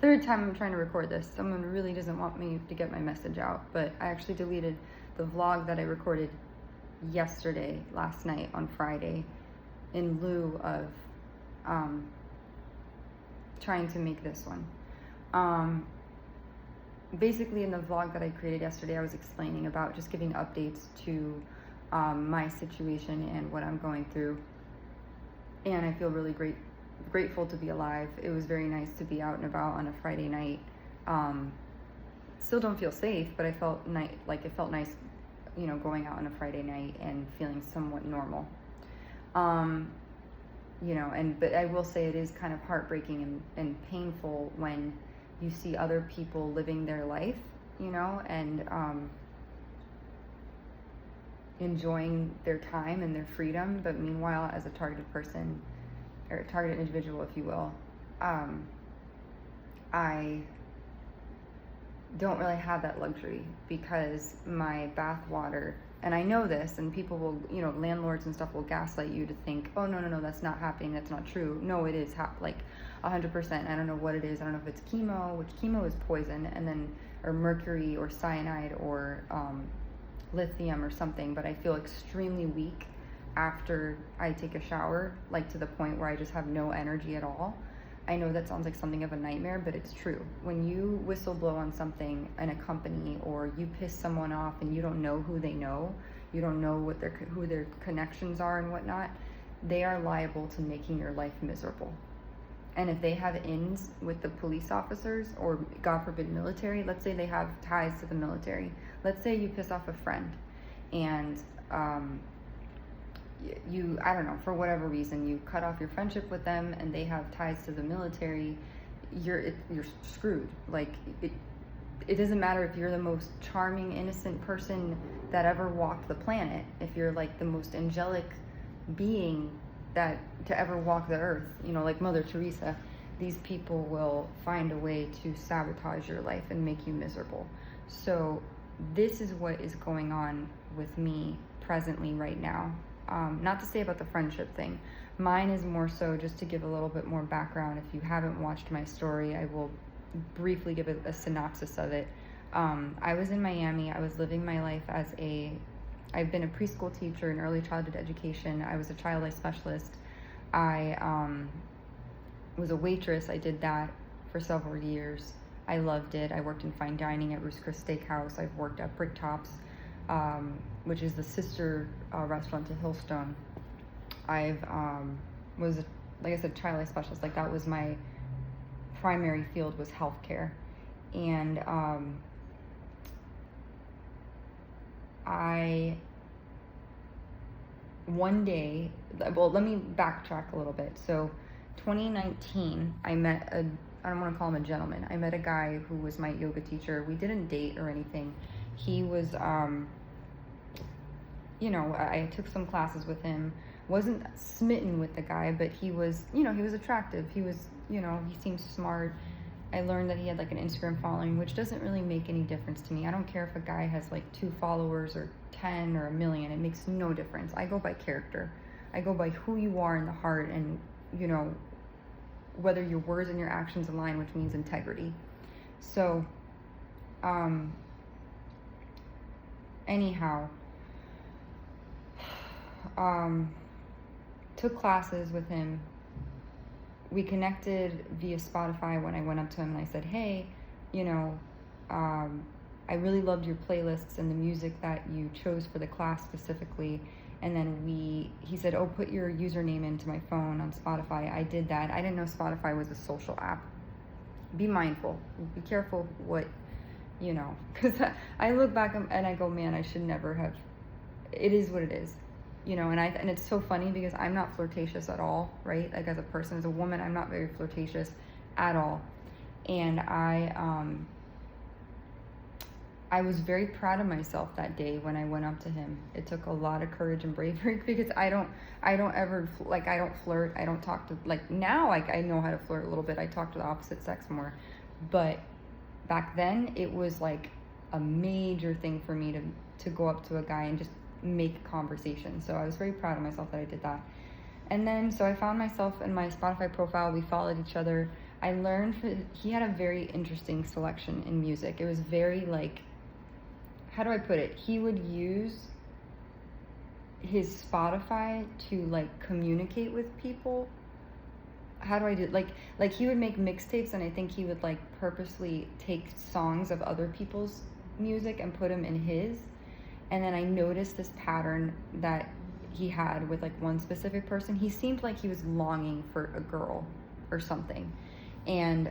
third time I'm trying to record this. Someone really doesn't want me to get my message out, but I actually deleted the vlog that I recorded yesterday, last night on Friday, in lieu of trying to make this one. Basically, in the vlog that I created yesterday, I was explaining about just giving updates to my situation and what I'm going through. And I feel really grateful to be alive. It was very nice to be out and about on a Friday night. Still don't feel safe, but I felt it felt nice, going out on a Friday night and feeling somewhat normal. But I will say it is kind of heartbreaking and painful when you see other people living their life, and enjoying their time and their freedom, but meanwhile, as a targeted person, or a targeted individual, if you will, I don't really have that luxury because my bathwater, and I know this, and people will, landlords and stuff will gaslight you to think, oh, no, that's not happening, that's not true. No, it is 100%. I don't know what it is. I don't know if it's chemo, which chemo is poison, or mercury or cyanide or lithium or something, but I feel extremely weak after I take a shower, to the point where I just have no energy at all. I know that sounds like something of a nightmare, but it's true. When you whistle blow on something in a company, or you piss someone off and you don't know who they know, you don't know who their connections are and whatnot, they are liable to making your life miserable. And if they have ins with the police officers, or God forbid military, let's say they have ties to the military. Let's say you piss off a friend and I don't know, for whatever reason, you cut off your friendship with them and they have ties to the military, you're screwed. It doesn't matter if you're the most charming, innocent person that ever walked the planet, if you're the most angelic being to ever walk the earth, like Mother Teresa, these people will find a way to sabotage your life and make you miserable. So this is what is going on with me presently right now. Not to say about the friendship thing. Mine is more so, just to give a little bit more background. If you haven't watched my story, I will briefly give a synopsis of it. I was in Miami. I was living my life I've been a preschool teacher in early childhood education. I was a child life specialist. I was a waitress. I did that for several years. I loved it. I worked in fine dining at Ruth's Chris Steakhouse. I've worked at Bricktops, which is the sister restaurant to Hillstone. Was, like I said, child life specialist. That was my primary field, was healthcare. And one day, well, let me backtrack a little bit. So 2019, I met I don't want to call him a gentleman. I met a guy who was my yoga teacher. We didn't date or anything. He was, I took some classes with him. Wasn't smitten with the guy, but he was, he was attractive. He was, he seemed smart. I learned that he had an Instagram following, which doesn't really make any difference to me. I don't care if a guy has 2 followers or 10 or 1 million. It makes no difference. I go by character. I go by who you are in the heart, and whether your words and your actions align, which means integrity. So anyhow, took classes with him. We connected via Spotify when I went up to him and I said, hey, I really loved your playlists and the music that you chose for the class specifically. And then he said, oh, put your username into my phone on Spotify. I did that. I didn't know Spotify was a social app. Be mindful. Be careful what, because I look back and I go, man, I should never have. It is what it is. And it's so funny because I'm not flirtatious at all, right? As a person, as a woman, I'm not very flirtatious at all. And I was very proud of myself that day when I went up to him. It took a lot of courage and bravery because I don't ever, I don't flirt. I don't talk to, now, I know how to flirt a little bit. I talk to the opposite sex more. But back then, it was a major thing for me to go up to a guy and just make conversation. So I was very proud of myself that I did that. And then, so I found myself in my Spotify profile. We followed each other. I learned he had a very interesting selection in music. It was very like, how do I put it? He would use his Spotify to like communicate with people. How do I do like he would make mixtapes, and I think he would like purposely take songs of other people's music and put them in his. And then I noticed this pattern that he had with like one specific person. He seemed like he was longing for a girl or something. And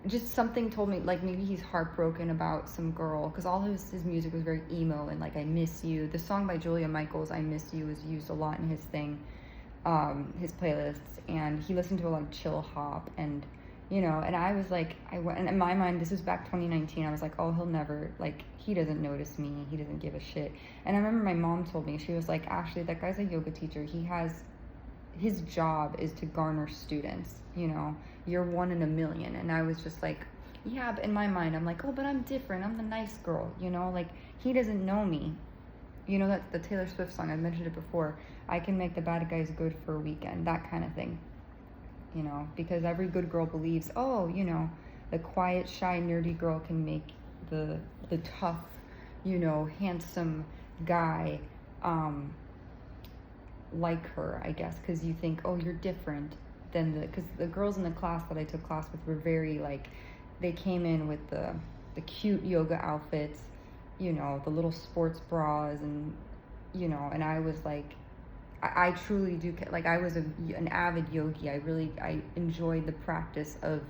just something told me like maybe he's heartbroken about some girl, because all his music was very emo and like I Miss You. The song by Julia Michaels, I Miss You, is used a lot in his thing, his playlists. And he listened to a lot of chill hop, and you know, and I was like, and in my mind, this was back 2019, I was like, oh, he'll never, like, he doesn't notice me, he doesn't give a shit. And I remember my mom told me, she was like, Ashley, that guy's a yoga teacher, his job is to garner students, you know, you're one in a million. And I was just like, yeah, but in my mind, I'm like, oh, but I'm different, I'm the nice girl, you know, like, he doesn't know me. You know, that the Taylor Swift song, I mentioned it before, I can make the bad guys good for a weekend, that kind of thing. You know, because every good girl believes, oh, you know, the quiet, shy, nerdy girl can make the tough, you know, handsome guy like her, I guess, because you think, oh, you're different than because the girls in the class that I took class with were very like, they came in with the cute yoga outfits, you know, the little sports bras, and you know, and I was like, I truly do, like, I was an avid yogi. I enjoyed the practice of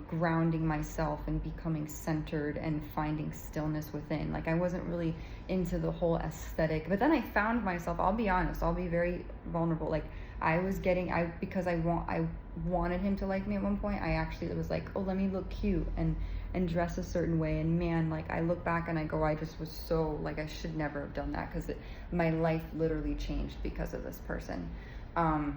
grounding myself and becoming centered and finding stillness within. Like, I wasn't really into the whole aesthetic, but then I found myself, I'll be honest, I'll be very vulnerable. Like, because I wanted him to like me at one point, I actually was like, oh, let me look cute and dress a certain way. And man, like, I look back and I go, I just was so, like, I should never have done that, because my life literally changed because of this person. And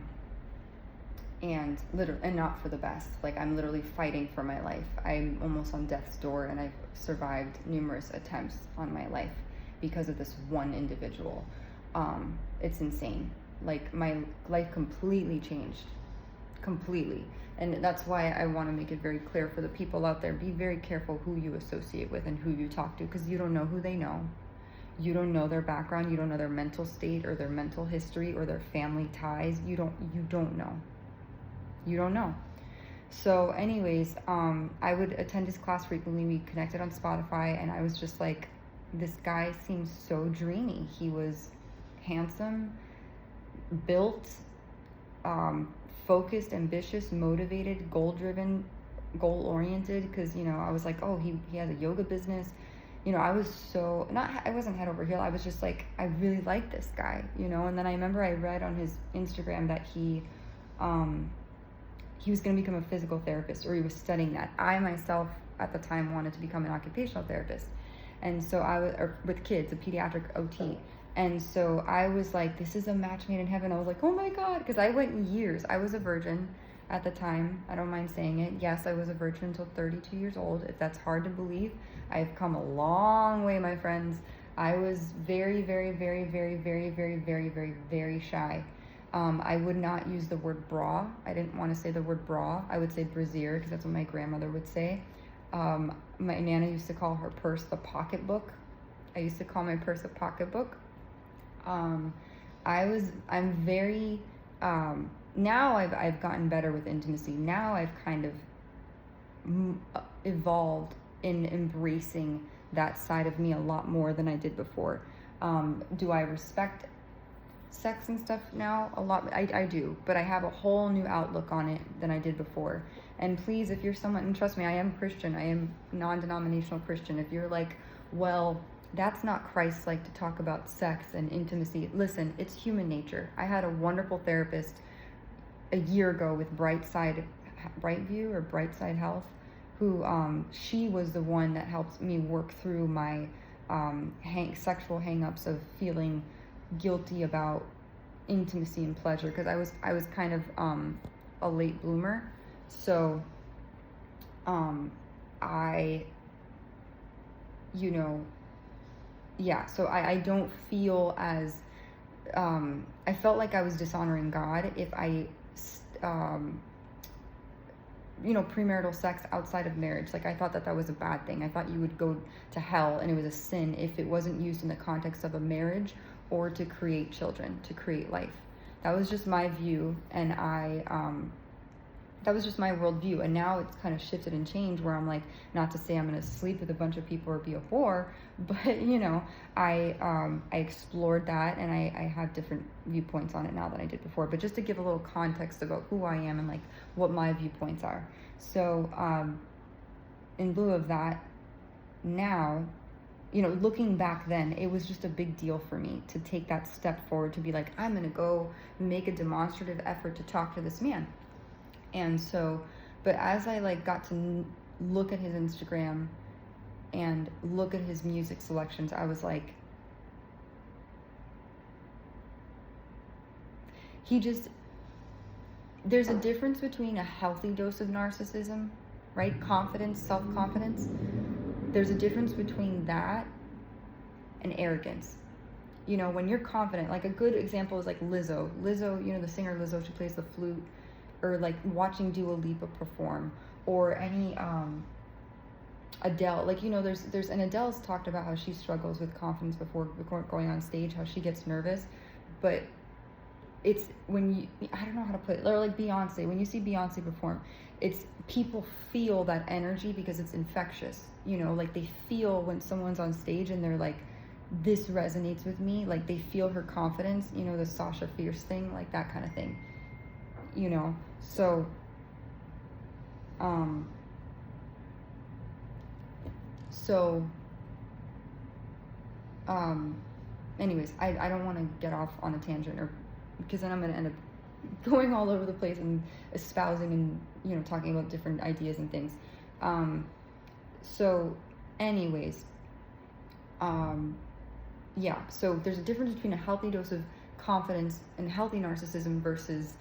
not for the best. Like, I'm literally fighting for my life. I'm almost on death's door, and I've survived numerous attempts on my life because of this one individual. It's insane. Like, my life completely changed. Completely. And that's why I want to make it very clear for the people out there, be very careful who you associate with and who you talk to, because you don't know who they know. You don't know their background, you don't know their mental state or their mental history or their family ties. You don't know. You don't know. So anyways, I would attend his class frequently. We connected on Spotify, and I was just like, this guy seems so dreamy. He was handsome, built, focused, ambitious, motivated, goal-driven, goal-oriented, because, you know, I was like, oh, he has a yoga business. You know, I was so, I wasn't head over heel. I was just like, I really like this guy, you know. And then I remember I read on his Instagram that he was going to become a physical therapist, or he was studying that. I myself at the time wanted to become an occupational therapist. And so with kids, a pediatric OT. And so I was like, this is a match made in heaven. I was like, oh my God, because I went years. I was a virgin at the time. I don't mind saying it. Yes, I was a virgin until 32 years old. If that's hard to believe, I've come a long way, my friends. I was very, very, very, very, very, very, very, very, very shy. I would not use the word bra. I didn't want to say the word bra. I would say brassiere, because that's what my grandmother would say. My Nana used to call her purse the pocketbook. I used to call my purse a pocketbook. I'm very, now I've gotten better with intimacy. Now I've kind of evolved in embracing that side of me a lot more than I did before. Do I respect sex and stuff now? A lot. I do, but I have a whole new outlook on it than I did before. And please, if you're someone, and trust me, I am Christian, I am non-denominational Christian. If you're like, well, that's not Christ-like to talk about sex and intimacy. Listen, it's human nature. I had a wonderful therapist a year ago with Brightview or Brightside Health, who she was the one that helped me work through my sexual hang-ups of feeling guilty about intimacy and pleasure, because I was kind of a late bloomer. So so I don't feel as I felt like I was dishonoring God if I premarital sex outside of marriage. Like, I thought that was a bad thing. I thought you would go to hell and it was a sin if it wasn't used in the context of a marriage or to create children, to create life. That was just my view, and that was just my worldview. And now it's kind of shifted and changed where I'm like, not to say I'm going to sleep with a bunch of people or be a whore, but I explored that, and I have different viewpoints on it now than I did before. But just to give a little context about who I am and like what my viewpoints are. So in lieu of that, now, looking back then, it was just a big deal for me to take that step forward, to be like, I'm going to go make a demonstrative effort to talk to this man. And so, but as I like got to look at his Instagram and look at his music selections, I was like, there's a difference between a healthy dose of narcissism, right? Confidence, self-confidence. There's a difference between that and arrogance. When you're confident, like a good example is like Lizzo. Lizzo, the singer Lizzo, she plays the flute. Or like watching Dua Lipa perform, or any Adele. Like, there's and Adele's talked about how she struggles with confidence before going on stage, how she gets nervous. But it's when I don't know how to put it, or like Beyonce, when you see Beyonce perform, it's people feel that energy because it's infectious. Like they feel when someone's on stage and they're like, this resonates with me. Like they feel her confidence, the Sasha Fierce thing, like that kind of thing. Anyways, I don't want to get off on a tangent, or because then I'm going to end up going all over the place and espousing and, talking about different ideas and things. So there's a difference between a healthy dose of confidence and healthy narcissism versus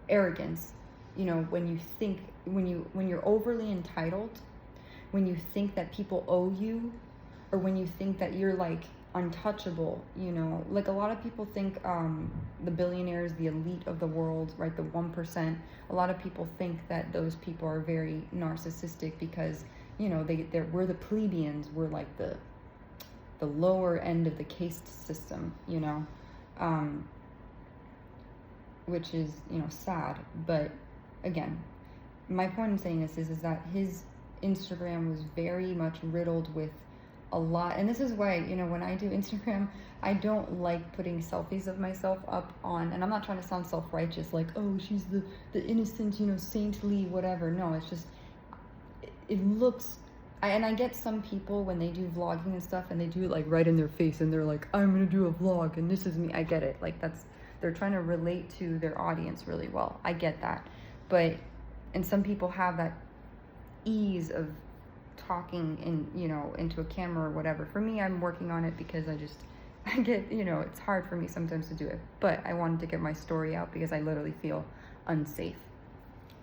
arrogance. When you're overly entitled, when you think that people owe you, or when you think that you're like untouchable, like a lot of people think the billionaires, the elite of the world, right, the 1%, a lot of people think that those people are very narcissistic because we're the plebeians, we're like the lower end of the caste system, which is, sad. But again, my point in saying this is that his Instagram was very much riddled with a lot, and this is why, when I do Instagram, I don't like putting selfies of myself up on, and I'm not trying to sound self-righteous, like, oh, she's the innocent, saintly, whatever. No, it's just, it looks, and I get some people when they do vlogging and stuff, and they do it like right in their face, and they're like, I'm gonna do a vlog, and this is me. I get it. Like, they're trying to relate to their audience really well. I get that. And some people have that ease of talking into a camera or whatever. For me, I'm working on it because I get, it's hard for me sometimes to do it. But I wanted to get my story out because I literally feel unsafe.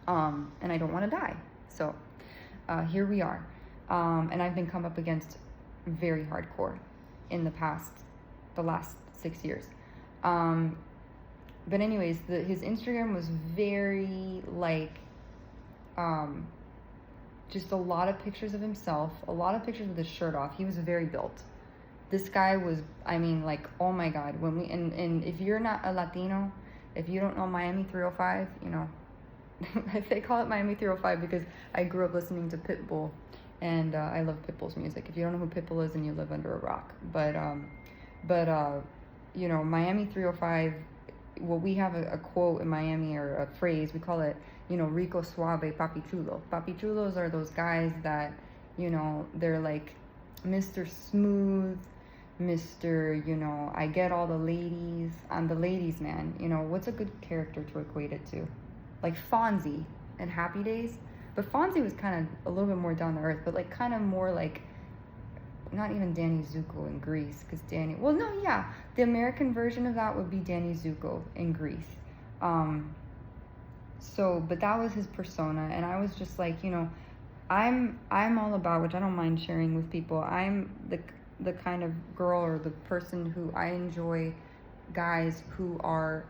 And I don't want to die. So here we are. And I've been come up against very hardcore in the last 6 years. But anyways, his Instagram was very like, just a lot of pictures of himself, a lot of pictures with his shirt off. He was very built. This guy was, like, oh my God, and if you're not a Latino, if you don't know Miami 305, they call it Miami 305 because I grew up listening to Pitbull, and I love Pitbull's music. If you don't know who Pitbull is, then you live under a rock. But Miami 305, well, we have a quote in Miami, or a phrase, we call it, rico suave papi chulo. Papi chulos are those guys that, they're like Mr. Smooth, Mr., I get all the ladies, I'm the ladies man. What's a good character to equate it to? Like Fonzie in Happy Days. But Fonzie was kind of a little bit more down to earth, but like kind of more like, not even Danny Zuko in Grease, because the American version of that would be Danny Zuko in Grease. But that was his persona, and I was just like, I'm all about, which I don't mind sharing with people, I'm the kind of girl or the person who I enjoy guys who are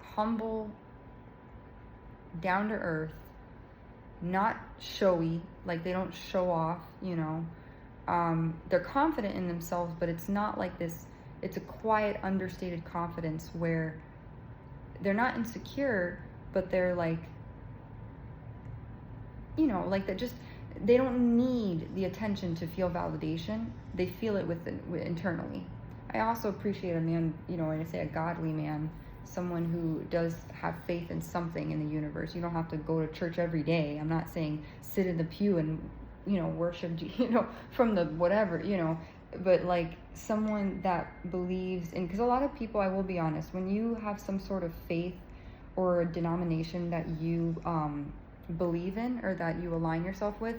humble, down to earth, not showy, like they don't show off, you know. They're confident in themselves, but it's not like this, it's a quiet, understated confidence where they're not insecure, but they're like, you know, like that just, they don't need the attention to feel validation. They feel it internally. I also appreciate a man, you know, when I say a godly man, someone who does have faith in something in the universe. You don't have to go to church every day. I'm not saying sit in the pew and, you know, worship, you know, from the whatever, you know, but like someone that believes in, because a lot of people, I will be honest, when you have some sort of faith or a denomination that you believe in or that you align yourself with,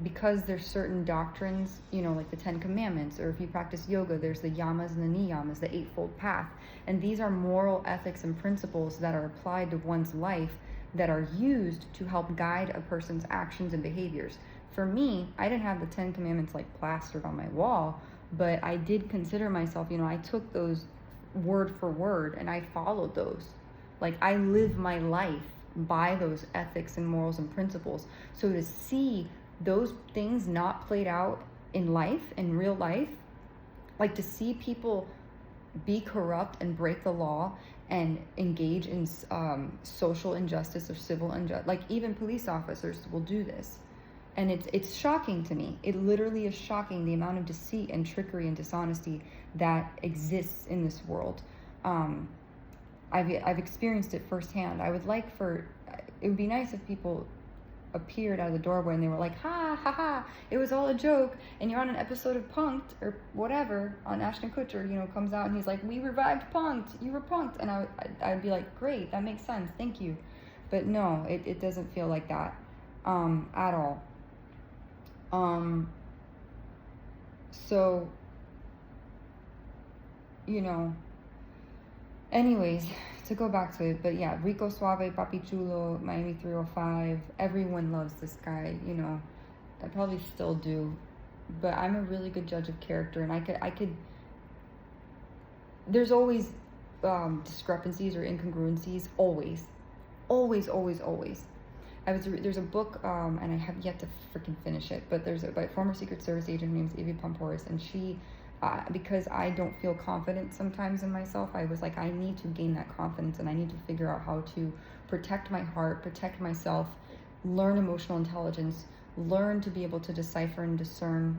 because there's certain doctrines, you know, like the 10 Commandments, or if you practice yoga, there's the yamas and the niyamas, the Eightfold Path. And these are moral ethics and principles that are applied to one's life that are used to help guide a person's actions and behaviors. For me, I didn't have the 10 Commandments like plastered on my wall, but I did consider myself, you know, I took those word for word and I followed those. Like I live my life by those ethics and morals and principles. So to see those things not played out in life, in real life, like to see people be corrupt and break the law and engage in social injustice or civil injustice, like even police officers will do this. And it's shocking to me. It literally is shocking, the amount of deceit and trickery and dishonesty that exists in this world. I've experienced it firsthand. I would like for, it would be nice if people appeared out of the doorway and they were like, ha ha ha, it was all a joke, and you're on an episode of Punked or whatever on Ashton Kutcher, you know, comes out and he's like, we revived Punked, you were punked, and I'd be like, great, that makes sense, thank you. But no, it doesn't feel like that at all. So, you know, anyways, to go back to it, but yeah, Rico Suave, Papi Chulo, Miami 305, everyone loves this guy, you know, I probably still do, but I'm a really good judge of character, and I could, there's always discrepancies or incongruencies, always. There's a book, and I have yet to freaking finish it, but there's by a former Secret Service agent named Evie Pomporis, and she, because I don't feel confident sometimes in myself, I was like, I need to gain that confidence, and I need to figure out how to protect my heart, protect myself, learn emotional intelligence, learn to be able to decipher and discern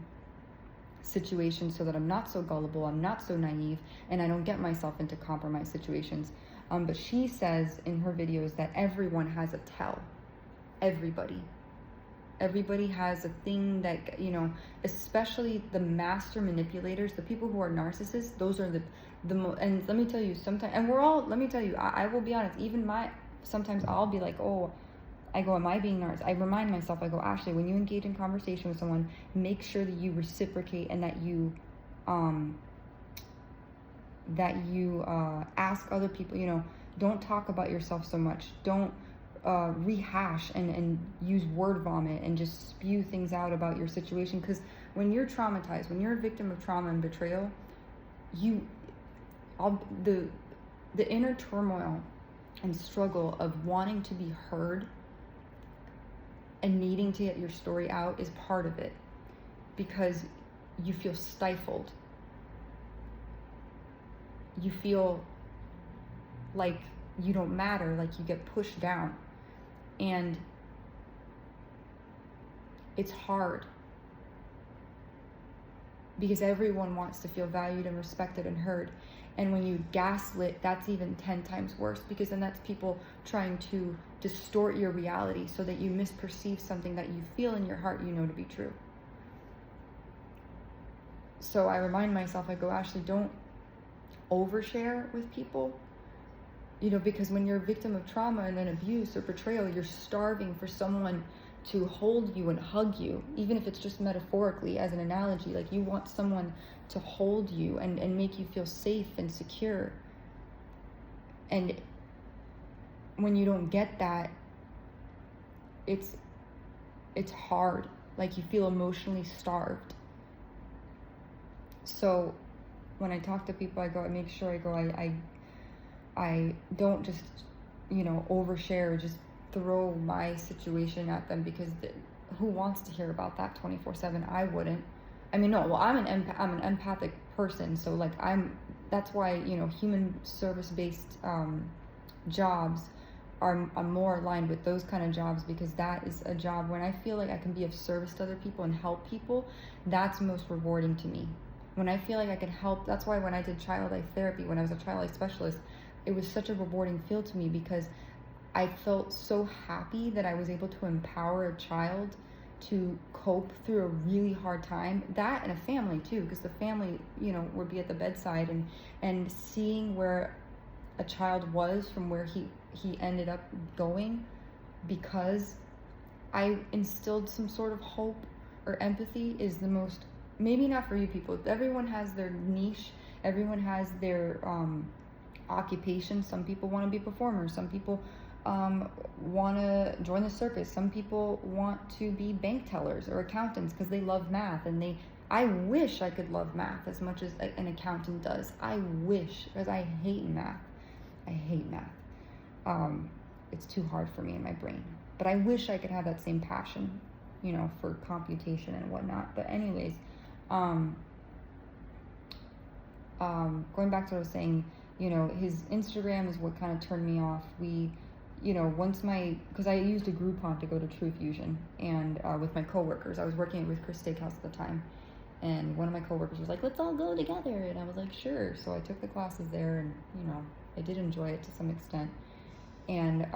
situations so that I'm not so gullible, I'm not so naive, and I don't get myself into compromised situations. But she says in her videos that everyone has a tell. Everybody has a thing that, you know, especially the master manipulators, the people who are narcissists, those are the and let me tell you, sometimes, and we're all, let me tell you, I will be honest, even sometimes I'll be like, oh, I go, am I being narcissist? I remind myself, I go, Ashley, when you engage in conversation with someone, make sure that you reciprocate and that you ask other people, you know, don't talk about yourself so much. Don't rehash and use word vomit and just spew things out about your situation. Because when you're traumatized, when you're a victim of trauma and betrayal, the inner turmoil and struggle of wanting to be heard and needing to get your story out is part of it, because you feel stifled. You feel like you don't matter, like you get pushed down. And it's hard because everyone wants to feel valued and respected and heard. And when you gaslit, that's even 10 times worse, because then that's people trying to distort your reality so that you misperceive something that you feel in your heart you know to be true. So I remind myself, I go, Ashley, don't overshare with people. You know, because when you're a victim of trauma and an abuse or betrayal, you're starving for someone to hold you and hug you, even if it's just metaphorically as an analogy. Like, you want someone to hold you and make you feel safe and secure. And when you don't get that, it's hard. Like, you feel emotionally starved. So when I talk to people, I make sure I don't just, overshare or just throw my situation at them, because who wants to hear about that 24/7? I wouldn't. I mean, no, well, I'm an empathic person, so like that's why, human service based jobs I'm more aligned with those kind of jobs, because that is a job when I feel like I can be of service to other people and help people. That's most rewarding to me. When I feel like I can help, that's why when I did child life therapy, when I was a child life specialist, it was such a rewarding field to me, because I felt so happy that I was able to empower a child to cope through a really hard time. That, and a family too, because the family, would be at the bedside, and seeing where a child was from where he ended up going, because I instilled some sort of hope or empathy, is the most, maybe not for you people, everyone has their niche, everyone has their occupation. Some people want to be performers, some people want to join the circus, some people want to be bank tellers or accountants because they love math, and I wish I could love math as much as an accountant does. I wish, because I hate math. I hate math. It's too hard for me in my brain. But I wish I could have that same passion, for computation and whatnot. But anyways, going back to what I was saying, his Instagram is what kind of turned me off. Because I used a Groupon to go to True Fusion, and with my coworkers, I was working with Chris Steakhouse at the time, and one of my coworkers was like, let's all go together, and I was like, sure. So I took the classes there, and I did enjoy it to some extent. And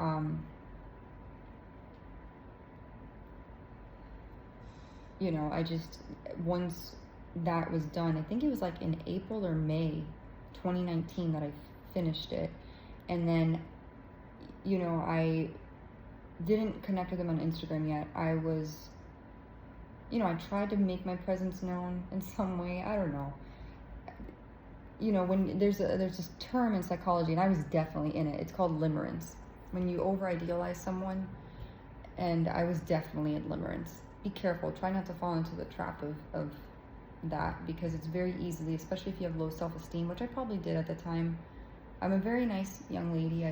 I just, once that was done, I think it was like in April or May 2019 that I finished it. And then I didn't connect with him on Instagram yet. I was, I tried to make my presence known in some way. I don't know. When there's this term in psychology, and I was definitely in it. It's called limerence. When you over-idealize someone, and I was definitely in limerence. Be careful. Try not to fall into the trap of that, because it's very easily, especially if you have low self-esteem, which I probably did at the time. I'm a very nice young lady.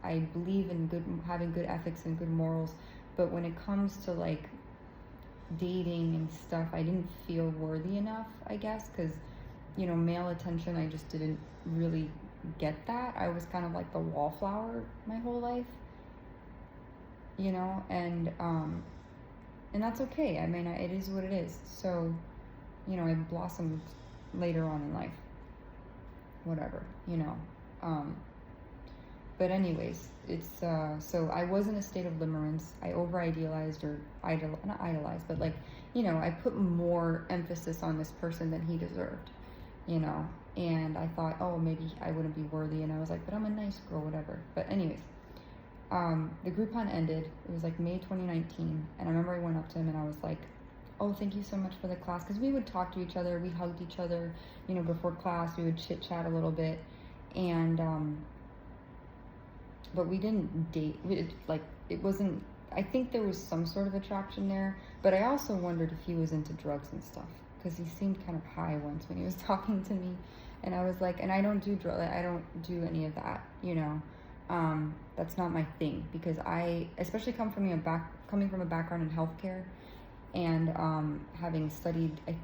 I believe in having good ethics and good morals, but when it comes to like dating and stuff, I didn't feel worthy enough, I guess, because male attention, I just didn't really get that. I was kind of like the wallflower my whole life, and that's okay. I mean, it is what it is. So, I blossomed later on in life, whatever, but anyways, it's, so I was in a state of limerence. I over-idealized, or not idolized, but like, I put more emphasis on this person than he deserved, and I thought, oh, maybe I wouldn't be worthy, and I was like, but I'm a nice girl, whatever. But anyways, the Groupon ended. It was like May 2019, and I remember I went up to him and I was like, oh, thank you so much for the class, because we would talk to each other, we hugged each other, before class, we would chit-chat a little bit, and, but we didn't date. It wasn't, I think there was some sort of attraction there, but I also wondered if he was into drugs and stuff, because he seemed kind of high once when he was talking to me, and I was like, and I don't do I don't do any of that, that's not my thing, because I, especially coming from a background in healthcare, and having studied, I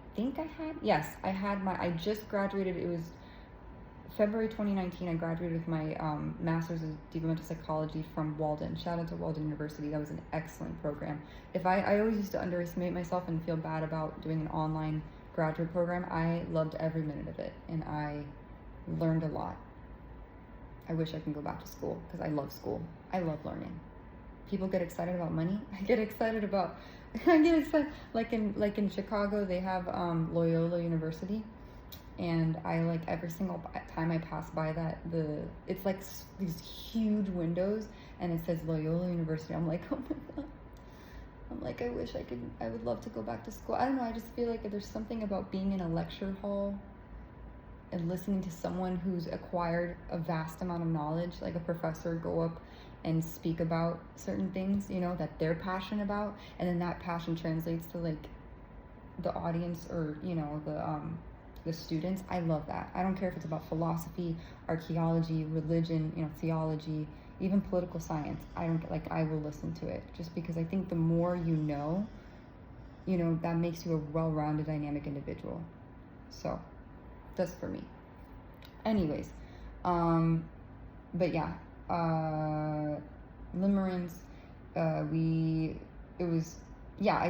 just graduated, it was February 2019, I graduated with my master's in developmental psychology from Walden. Shout out to Walden University. That was an excellent program. I always used to underestimate myself and feel bad about doing an online graduate program. I loved every minute of it, and I learned a lot. I wish I could go back to school, because I love school. I love learning. People get excited about money. I get excited, like in Chicago, they have Loyola University. And I, like, every single time I pass by that, it's like these huge windows, and it says Loyola University. I'm like, oh my god. I'm like, I would love to go back to school. I don't know, I just feel like there's something about being in a lecture hall and listening to someone who's acquired a vast amount of knowledge, like a professor, go up and speak about certain things, that they're passionate about, and then that passion translates to, like, the audience, or, the students, I love that. I don't care if it's about philosophy, archaeology, religion, theology, even political science. I will listen to it, just because I think the more you know, that makes you a well-rounded, dynamic individual. So that's for me. Anyways, but yeah, Limerence, I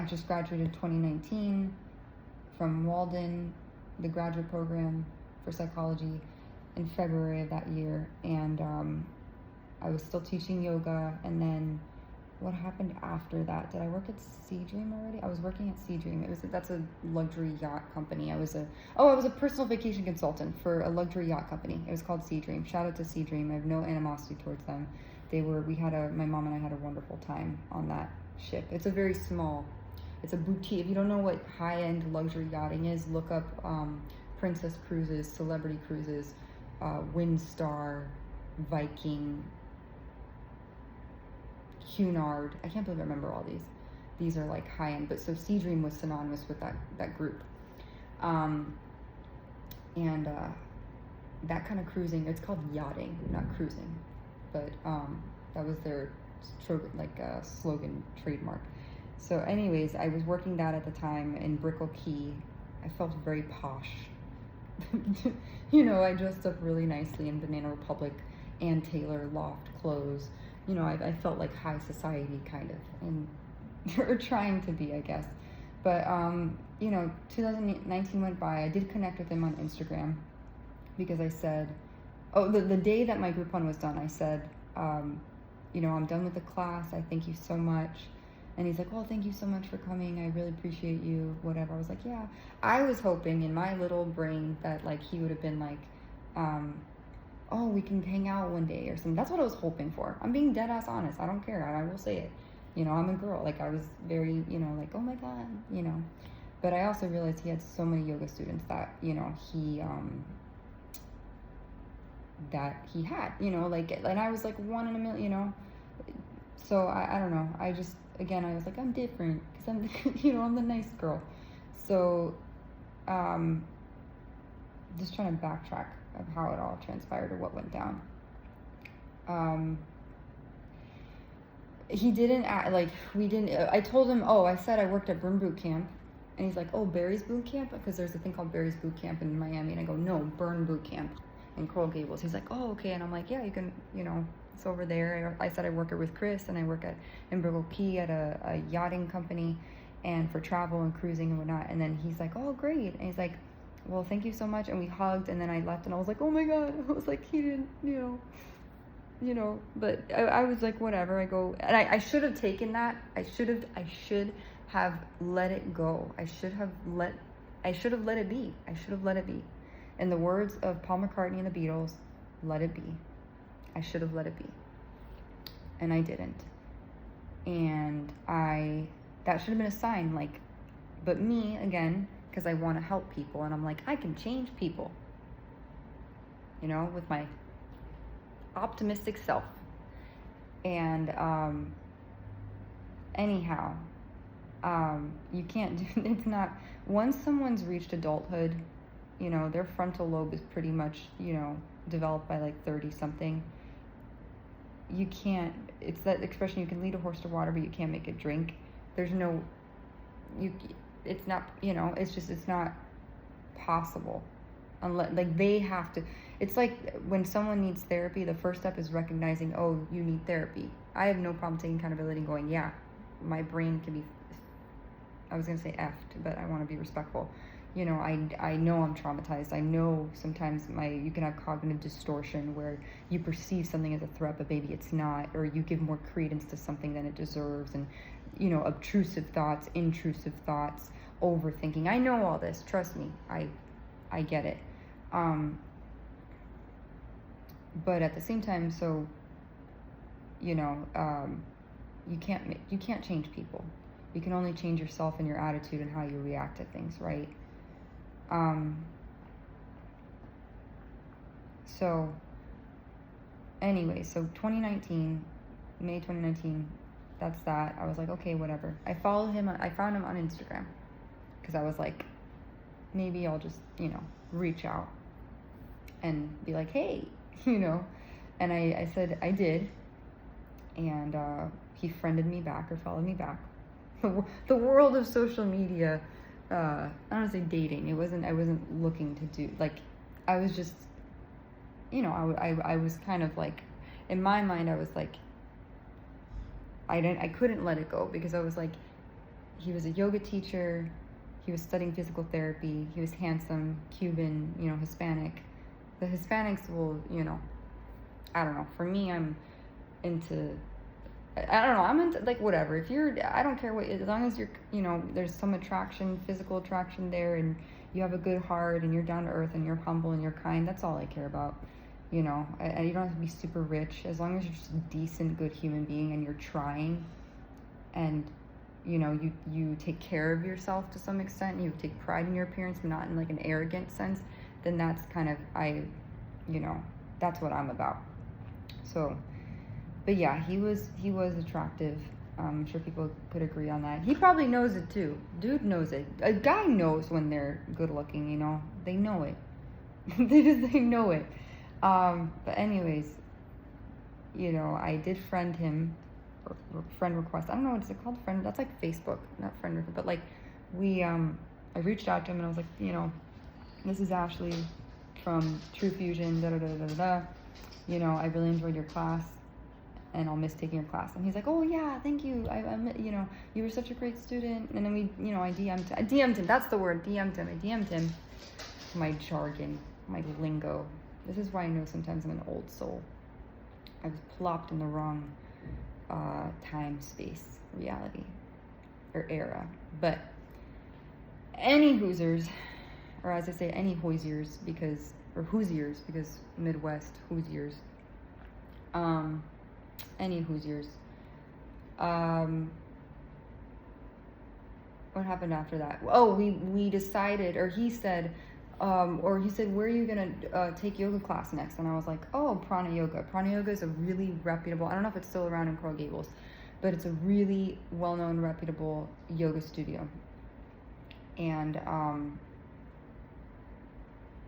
just graduated 2019 from Walden, the graduate program for psychology, in February of that year, and I was still teaching yoga. And then what happened after that? Did I work at Seadream already? I was working at Seadream. That's a luxury yacht company. I was a personal vacation consultant for a luxury yacht company. It was called Seadream. Shout out to Seadream. I have no animosity towards them. My mom and I had a wonderful time on that ship. It's a boutique. If you don't know what high-end luxury yachting is, look up Princess Cruises, Celebrity Cruises, Windstar, Viking, Cunard. I can't believe I remember all these. These are like high-end, but so Seadream was synonymous with that group. That kind of cruising, it's called yachting, not cruising, but that was their slogan, trademark. So anyways, I was working that at the time in Brickell Key. I felt very posh. I dressed up really nicely in Banana Republic, Ann Taylor loft clothes. I felt like high society kind of, and or trying to be, I guess. But 2019 went by. I did connect with him on Instagram because I said, the day that my Groupon was done, I said, I'm done with the class. I thank you so much. And he's like, well, thank you so much for coming. I really appreciate you, whatever. I was like, yeah. I was hoping in my little brain that he would have been like, we can hang out one day or something. That's what I was hoping for. I'm being dead ass honest. I don't care. I will say it. I'm a girl. I was very, oh my God, But I also realized he had so many yoga students that, he had, and I was like one in a million, So I don't know. I just, again, I was like, I'm different because I'm, I'm the nice girl. So, just trying to backtrack of how it all transpired or what went down. He didn't I told him, I said I worked at Burn Boot Camp. And he's like, oh, Barry's Boot Camp? Because there's a thing called Barry's Boot Camp in Miami. And I go, no, Burn Boot Camp in Coral Gables. He's like, oh, okay. And I'm like, yeah, you can, it's over there. I said I work with Chris, and I work in Brickell Key at a yachting company and for travel and cruising and whatnot. And then he's like, oh, great. And he's like, well, thank you so much. And we hugged, and then I left, and I was like, oh my God. I was like, he didn't, but I was like, whatever. I go, and I should have taken that. I should have let it go. I should have let it be. I should have let it be. In the words of Paul McCartney and the Beatles, let it be. I should have let it be. And I didn't. And that should have been a sign, but me, again, because I want to help people, and I'm like, I can change people, with my optimistic self. And anyhow, you can't do, it's not, once someone's reached adulthood, their frontal lobe is pretty much, developed by 30 something. You can't, it's that expression, you can lead a horse to water, but you can't make it drink. There's no, it's not, it's not possible. Unless, they have to, it's like when someone needs therapy, the first step is recognizing, oh, you need therapy. I have no problem taking accountability and going, yeah, my brain can be, I was going to say effed, but I want to be respectful. I know I'm traumatized. I know sometimes you can have cognitive distortion where you perceive something as a threat, but maybe it's not, or you give more credence to something than it deserves, and, obtrusive thoughts, intrusive thoughts, overthinking. I know all this. Trust me. I get it. But at the same time, so, you can't change people. You can only change yourself and your attitude and how you react to things, right? So anyway, so May 2019, that's that. I was like, okay, whatever. I found him on Instagram because I was like, maybe I'll just, reach out and be like, hey, And I said I did, and he friended me back or followed me back. The world of social media, I don't want to say dating. I wasn't looking to do, like, I was just, I was kind of like, in my mind, I was like, I couldn't let it go, because I was like, he was a yoga teacher, he was studying physical therapy, he was handsome, Cuban, Hispanic. The Hispanics will, I don't know, for me, I'm into, I don't know, I'm into, like, whatever, I don't care what, as long as you're, there's some attraction, physical attraction there, and you have a good heart, and you're down to earth, and you're humble, and you're kind, that's all I care about. And you don't have to be super rich, as long as you're just a decent, good human being, and you're trying, and you take care of yourself to some extent, you take pride in your appearance, but not in like an arrogant sense, then that's kind of, that's what I'm about. So, but yeah, he was attractive. I'm sure people could agree on that. He probably knows it too. Dude knows it. A guy knows when they're good looking, they know it. they know it. But anyways, I did friend him, or friend request. I don't know, what's it called? Friend, that's like Facebook, not friend request, but like I reached out to him and I was like, this is Ashley from True Fusion, da da da da da. I really enjoyed your class, and I'll miss taking your class. And he's like, oh yeah, thank you. You were such a great student. And then we, I DM'd him. That's the word, DM'd him. My jargon, my lingo. This is why I know sometimes I'm an old soul. I was plopped in the wrong time, space, reality, or era. But any Hoosiers, or as I say, any Hoosiers, because Midwest Hoosiers. Any Hoosiers. What happened after that? Oh, we decided, or he said, where are you gonna take yoga class next? And I was like, oh, Prana Yoga. Prana Yoga is a really reputable, I don't know if it's still around in Coral Gables, but it's a really well-known, reputable yoga studio. And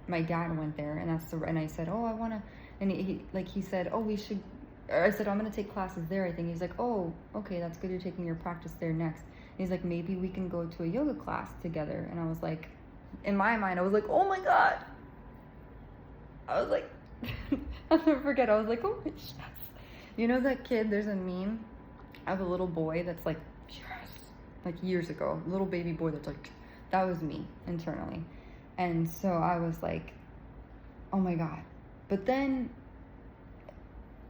my dad went there, and I said, oh, I wanna, and he said, oh, we should, or I said, oh, I'm gonna take classes there, I think. He's like, oh, okay, that's good, you're taking your practice there next. And he's like, maybe we can go to a yoga class together. And I was like, in my mind, I was like, oh my God. I was like, I'll never forget. I was like, oh, yes. That kid, there's a meme of a little boy that's like, yes, like years ago, little baby boy that's like, that was me internally. And so I was like, oh my God. But then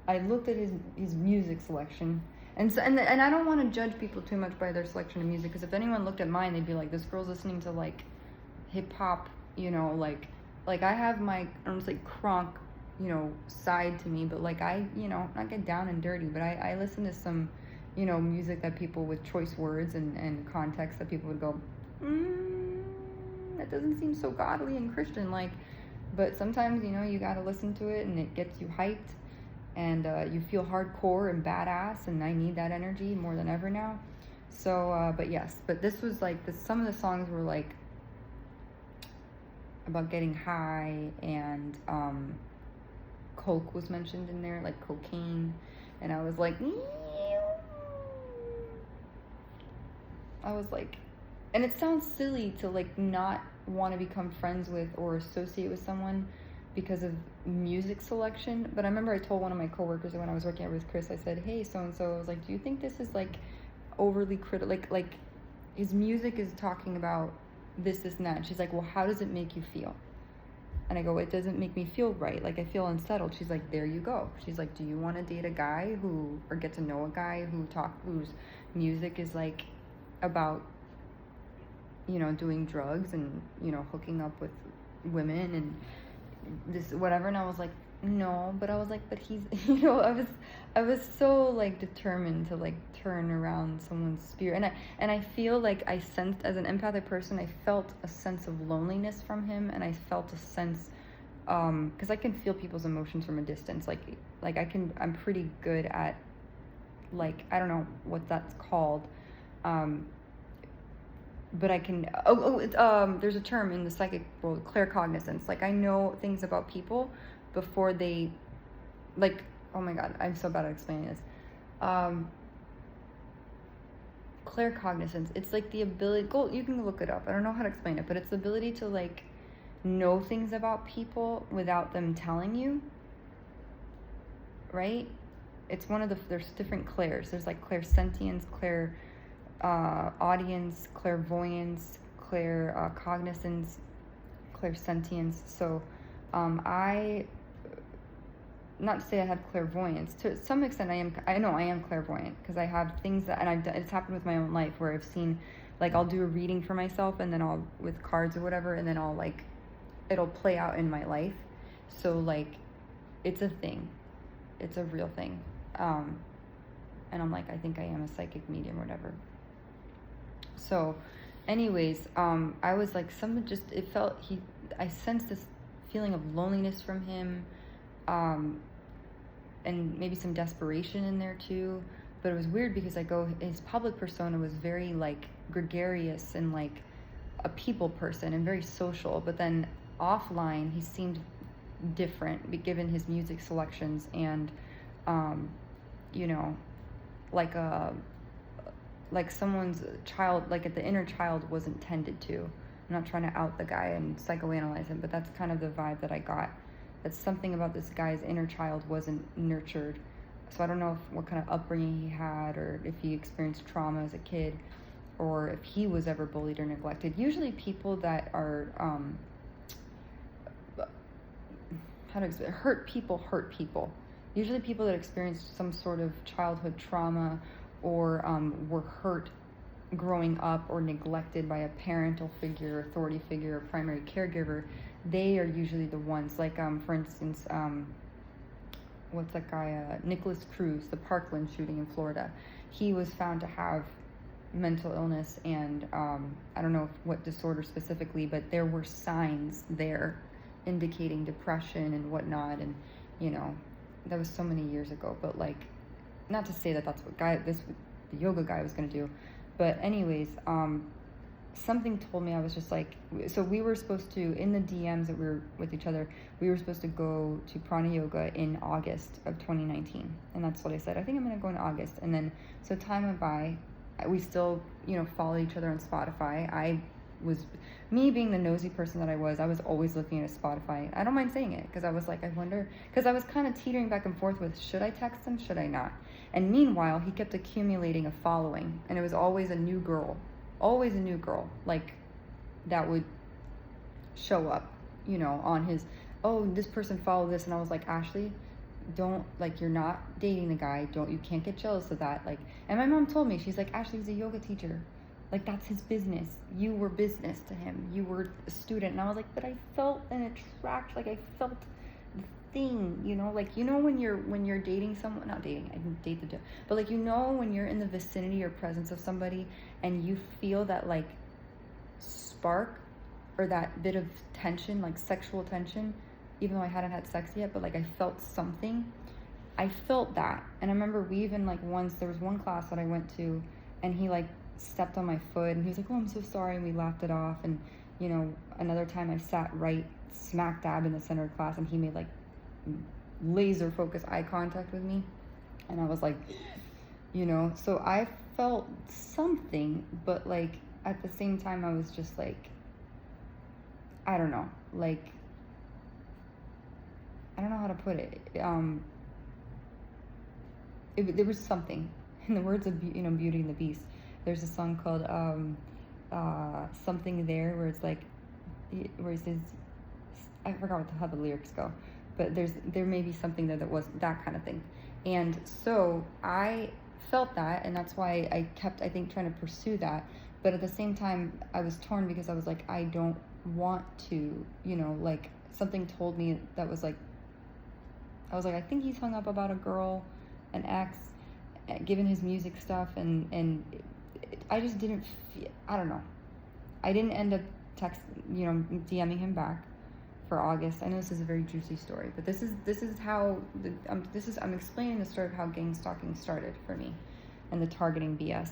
I looked at his music selection. And so, and I don't want to judge people too much by their selection of music, because if anyone looked at mine, they'd be like, this girl's listening to like hip hop, like I have my, I don't say crunk, side to me, but like I, not get down and dirty, but I listen to some, music that people with choice words and context that people would go, that doesn't seem so godly and Christian, like, but sometimes, you gotta listen to it and it gets you hyped, and you feel hardcore and badass, and I need that energy more than ever now. So, but yes, but this was like, some of the songs were like about getting high, and coke was mentioned in there, like cocaine, and I was like, and it sounds silly to like not want to become friends with or associate with someone because of music selection, but I remember I told one of my coworkers when I was working out with Chris, I said, hey, so-and-so, I was like, do you think this is like overly critical, like his music is talking about this and that, and she's like, well, how does it make you feel? And I go, it doesn't make me feel right, like I feel unsettled. She's like, there you go. She's like, do you want to date a guy or get to know a guy whose music is like about, doing drugs and, hooking up with women and this whatever? And I was like, no, but I was like, but he's, I was so like determined to like turn around someone's spirit, and I feel like I sensed, as an empathic person, I felt a sense of loneliness from him, and I felt a sense, because I can feel people's emotions from a distance, like I'm pretty good at, like, I don't know what that's called, but I can, there's a term in the psychic world, claircognizance. Like, I know things about people before they, like, oh my God, I'm so bad at explaining this. Claircognizance, it's like the ability, go, you can look it up. I don't know how to explain it, but it's the ability to, like, know things about people without them telling you, right? It's one of the, there's different clairs. There's like clairsentience, audience, clairvoyance, cognizance, clairsentience. So I, not to say I have clairvoyance, to some extent I know I am clairvoyant, because I have things that, and I've done, it's happened with my own life where I've seen, like, I'll do a reading for myself, and then I'll, with cards or whatever, and then I'll, like, it'll play out in my life. So, like, it's a thing. It's a real thing. And I'm like, I think I am a psychic medium or whatever. So anyways, I was like, someone just, it felt, I sensed this feeling of loneliness from him, and maybe some desperation in there too. But it was weird because his public persona was very, like, gregarious and, like, a people person and very social, but then offline he seemed different, given his music selections and you know, like someone's child, like the inner child wasn't tended to. I'm not trying to out the guy and psychoanalyze him, but that's kind of the vibe that I got. That something about this guy's inner child wasn't nurtured. So I don't know what kind of upbringing he had, or if he experienced trauma as a kid, or if he was ever bullied or neglected. Usually people that are hurt people. Usually people that experience some sort of childhood trauma, or were hurt growing up, or neglected by a parental figure, authority figure, or primary caregiver, they are usually the ones, like, for instance, what's that guy, Nicholas Cruz, the Parkland shooting in Florida. He was found to have mental illness, and I don't know what disorder specifically, but there were signs there indicating depression and whatnot. And, you know, that was so many years ago, but, like, not to say that that's what the yoga guy was going to do, but anyways, something told me, I was just like, so we were supposed to, in the DMs that we were with each other, we were supposed to go to Prana Yoga in August of 2019. And that's what I said. I think I'm going to go in August. And then, so time went by. We still, you know, followed each other on Spotify. Me being the nosy person that I was always looking at Spotify. I don't mind saying it, because I was like, I wonder, because I was kind of teetering back and forth with, should I text him, should I not? And meanwhile, he kept accumulating a following, and it was always a new girl, like, that would show up, you know, on his, oh, this person followed this, and I was like, Ashley, don't, like, you're not dating the guy, you can't get jealous of that, like. And my mom told me, she's like, Ashley, he's a yoga teacher, like, that's his business, you were business to him, you were a student. And I was like, but I felt an attraction, like, I felt the thing, you know, like, you know, when you're dating someone, not dating, I didn't date but, like, you know, when you're in the vicinity or presence of somebody and you feel that, like, spark, or that bit of tension, like sexual tension, even though I hadn't had sex yet, but, like, I felt something. I felt that. And I remember we even, like, once, there was one class that I went to, and he, like, stepped on my foot, and he was like, oh, I'm so sorry, and we laughed it off. And, you know, another time I sat right smack dab in the center of class, and he made, like, laser focused eye contact with me, and I was like, you know, so I felt something, but, like, at the same time I was just like, I don't know, like, I don't know how to put it. There was something. In the words of, you know, Beauty and the Beast, there's a song called Something There, where it's like, where he says, I forgot how the lyrics go, but there may be something there that was that kind of thing. And so I felt that, and that's why I kept, I think, trying to pursue that. But at the same time, I was torn, because I was like, I don't want to, you know, like, something told me that was like, I was like, I think he's hung up about a girl, an ex, given his music stuff, and I just didn't feel, I don't know. I didn't end up DMing him back for August. I know this is a very juicy story, but this is how I'm explaining the story of how gang stalking started for me, and the targeting BS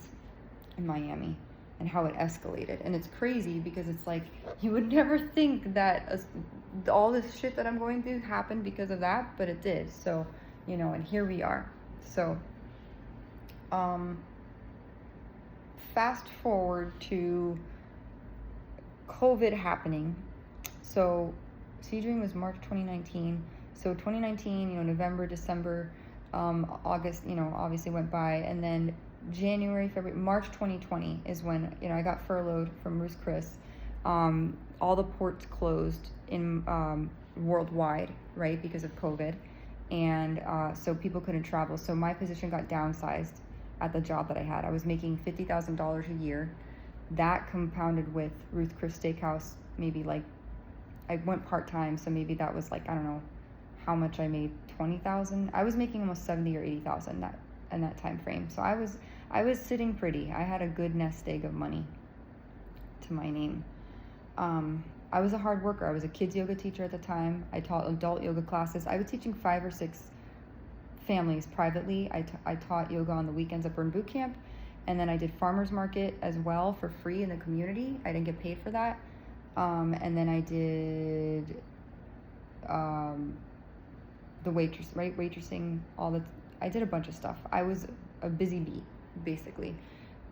in Miami. and how it escalated. And it's crazy because it's like, you would never think that all this shit that I'm going through happened because of that, but it did. So, you know, and here we are. So, fast forward to COVID happening. So Seed Dream was March 2019. So 2019, you know, November, December, August, you know, obviously went by, and then January, February, March 2020 is when, you know, I got furloughed from Ruth's Chris. All the ports closed in worldwide, right, because of COVID, and so people couldn't travel. So my position got downsized at the job that I had. I was making $50,000 a year. That compounded with Ruth Chris Steakhouse, maybe like, I went part-time, so maybe that was like, I don't know how much I made, 20,000. I was making almost 70 or 80,000 that in that time frame. So I was sitting pretty. I had a good nest egg of money to my name. I was a hard worker. I was a kids yoga teacher at the time. I taught adult yoga classes. I was teaching 5 or 6 families privately. I taught yoga on the weekends at Burn Boot Camp, and then I did farmers market as well for free in the community. I didn't get paid for that. And then I did the waitressing, I did a bunch of stuff. I was a busy bee, basically,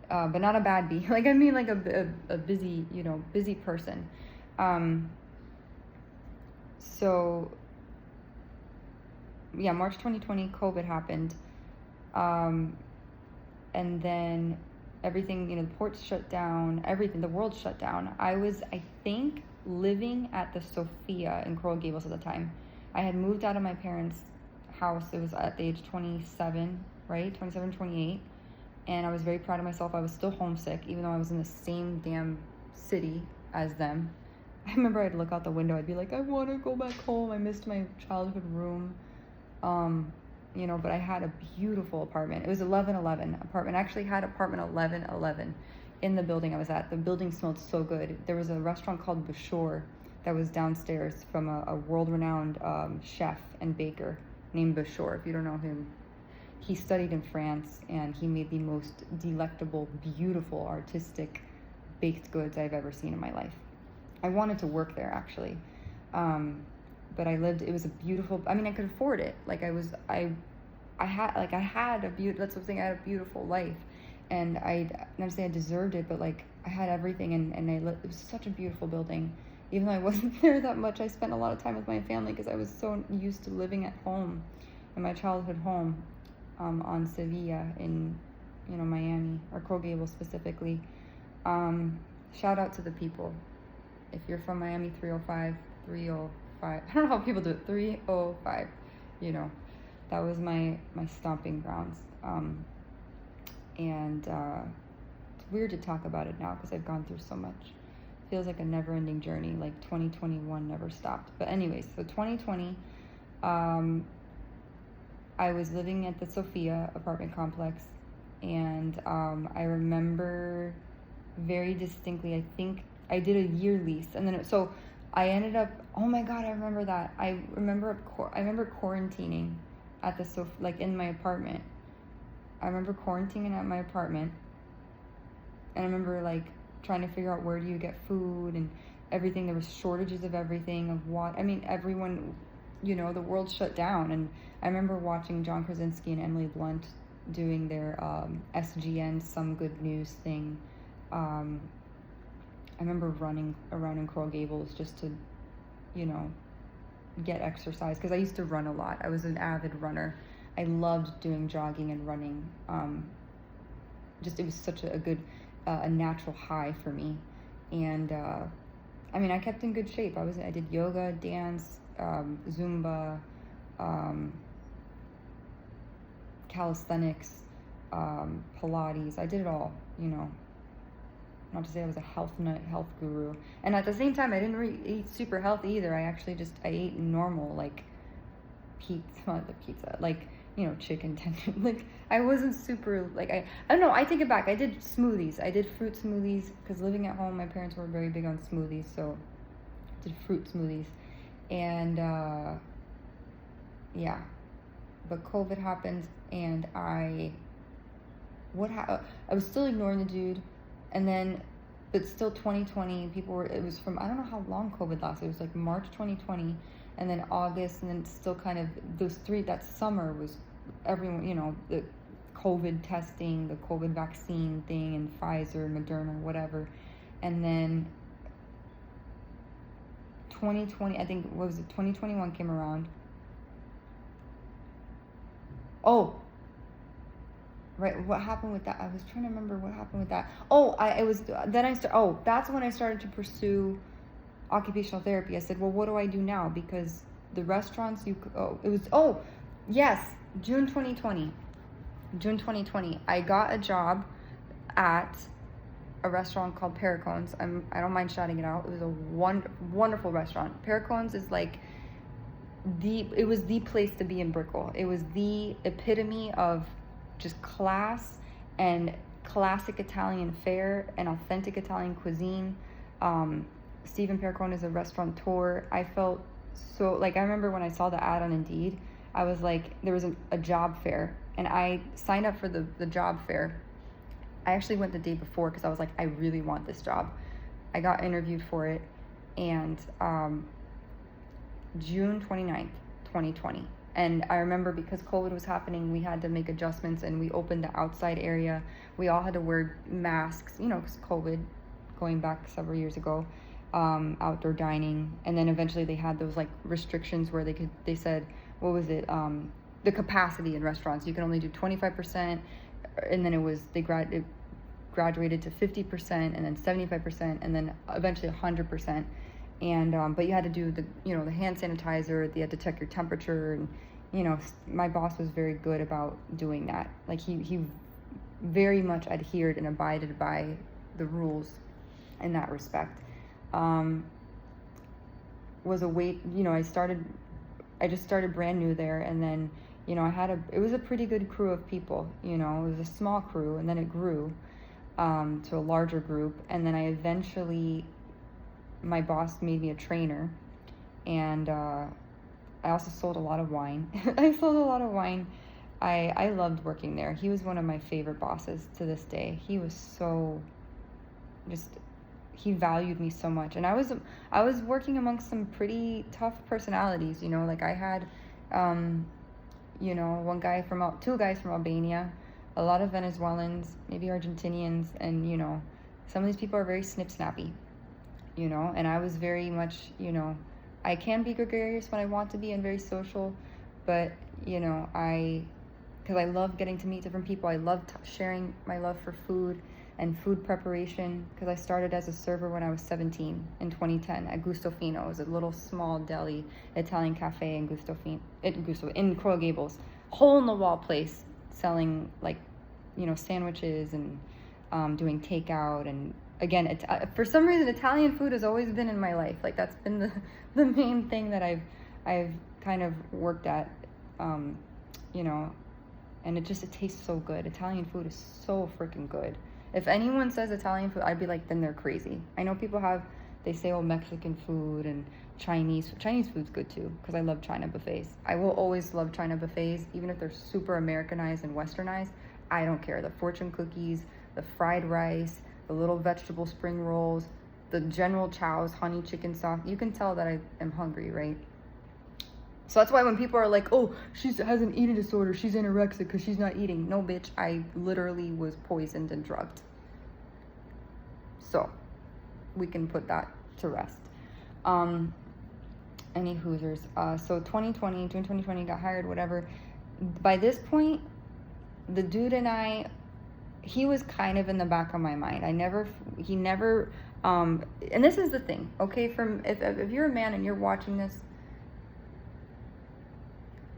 but not a bad bee. Like, I mean, like a busy, you know, busy person. So yeah, March 2020, COVID happened. And then everything, you know, the ports shut down, everything, the world shut down. I was, I think, living at the Sophia in Coral Gables at the time. I had moved out of my parents' house. It was at the age 27, right? 27, 28. And I was very proud of myself. I was still homesick, even though I was in the same damn city as them. I remember I'd look out the window. I'd be like, I want to go back home. I missed my childhood room. You know, but I had a beautiful apartment. It was 1111 apartment. I actually had apartment 1111 in the building I was at. The building smelled so good. There was a restaurant called Bashore that was downstairs from a world-renowned chef and baker named Bashore. If you don't know him, he studied in France, and he made the most delectable, beautiful, artistic baked goods I've ever seen in my life. I wanted to work there, actually. But I lived, it was a beautiful, I mean, I could afford it. Like, I had a beautiful, that's the thing, I had a beautiful life. And I'm not saying I deserved it, but like, I had everything, and it was such a beautiful building. Even though I wasn't there that much, I spent a lot of time with my family because I was so used to living at home, in my childhood home, on Sevilla in, you know, Miami, or Coral Gables specifically. Shout out to the people. If you're from Miami, 305, I don't know how people do it, 305, you know, that was my stomping grounds. And it's weird to talk about it now because I've gone through so much. Feels like a never-ending journey, like 2021 never stopped. But anyways, so 2020, I was living at the Sophia apartment complex, and I remember very distinctly, I think I did a year lease, and then so I ended up, oh my god, I remember that. I remember quarantining at the like in my apartment. I remember quarantining at my apartment, and I remember like trying to figure out where do you get food and everything. There was shortages of everything, of what, I mean, everyone, you know, the world shut down. And I remember watching John Krasinski and Emily Blunt doing their SGN Some Good News thing. I remember running around in Coral Gables just to, you know, get exercise, because I used to run a lot. I was an avid runner. I loved doing jogging and running. Just, it was such a good, a natural high for me. And I mean, I kept in good shape. I did yoga, dance, Zumba, calisthenics, Pilates. I did it all, you know. Not to say I was a health nut, health guru. And at the same time, I didn't really eat super healthy either. I actually just, I ate normal, like pizza, like, you know, chicken tender. Like, I wasn't super, like, I don't know, I take it back. I did smoothies. I did fruit smoothies, because living at home, my parents were very big on smoothies, so I did fruit smoothies. And, yeah. But COVID happened, and I was still ignoring the dude. And then, but still 2020, people were, it was from, I don't know how long COVID lasted. It was like March 2020, and then August, and then still kind of, that summer was everyone, the COVID testing, the COVID vaccine thing, and Pfizer, Moderna, whatever. And then 2020, I think, what was it, 2021 came around. Oh, right, what happened with that? I was trying to remember what happened with that. Oh, that's when I started to pursue occupational therapy. I said, well, what do I do now? Because the restaurants yes, June 2020. I got a job at a restaurant called Paracones. I don't mind shouting it out. It was a wonderful restaurant. Paracones is like it was the place to be in Brickell. It was the epitome of just class and classic Italian fare and authentic Italian cuisine. Stephen Perricone is a restaurateur. I felt so, like, I remember when I saw the ad on Indeed, I was like, there was a job fair, and I signed up for the job fair. I actually went the day before because I was like, I really want this job. I got interviewed for it, and June 29th, 2020. And I remember because COVID was happening, we had to make adjustments, and we opened the outside area. We all had to wear masks, because COVID, going back several years ago, outdoor dining. And then eventually they had those like restrictions where they said, what was it? The capacity in restaurants, you can only do 25%. And then it graduated to 50%, and then 75%, and then eventually 100%. And but you had to do the hand sanitizer. You had to check your temperature, and my boss was very good about doing that. Like he very much adhered and abided by the rules in that respect. I just started brand new there, and then it was a pretty good crew of people. It was a small crew, and then it grew to a larger group, and then my boss made me a trainer, and I also sold a lot of wine. I loved working there. He was one of my favorite bosses to this day. He was he valued me so much, and I was working amongst some pretty tough personalities. Like I had two guys from Albania, a lot of Venezuelans, maybe Argentinians, and some of these people are very snappy. And I was very much, I can be gregarious when I want to be and very social, but, because I love getting to meet different people. I love sharing my love for food and food preparation, because I started as a server when I was 17 in 2010 at Gustofino. It was a little small deli Italian cafe in Coral Gables, hole-in-the-wall place selling, sandwiches and doing takeout. And again, for some reason, Italian food has always been in my life. Like, that's been the main thing that I've kind of worked at, and it tastes so good. Italian food is so freaking good. If anyone says Italian food, I'd be like, then they're crazy. I know people they say, oh, Mexican food and Chinese food's good too, because I love China buffets. I will always love China buffets, even if they're super Americanized and westernized. I don't care. The fortune cookies, the fried rice, the little vegetable spring rolls, the General Chow's honey chicken sauce. You can tell that I am hungry, right? So that's why when people are like, oh, she has an eating disorder, she's anorexic because she's not eating. No, bitch, I literally was poisoned and drugged. So we can put that to rest. Any Hoosers. So June 2020, got hired, whatever. By this point, the dude and I, he was kind of in the back of my mind. He never, and this is the thing, okay? If you're a man and you're watching this,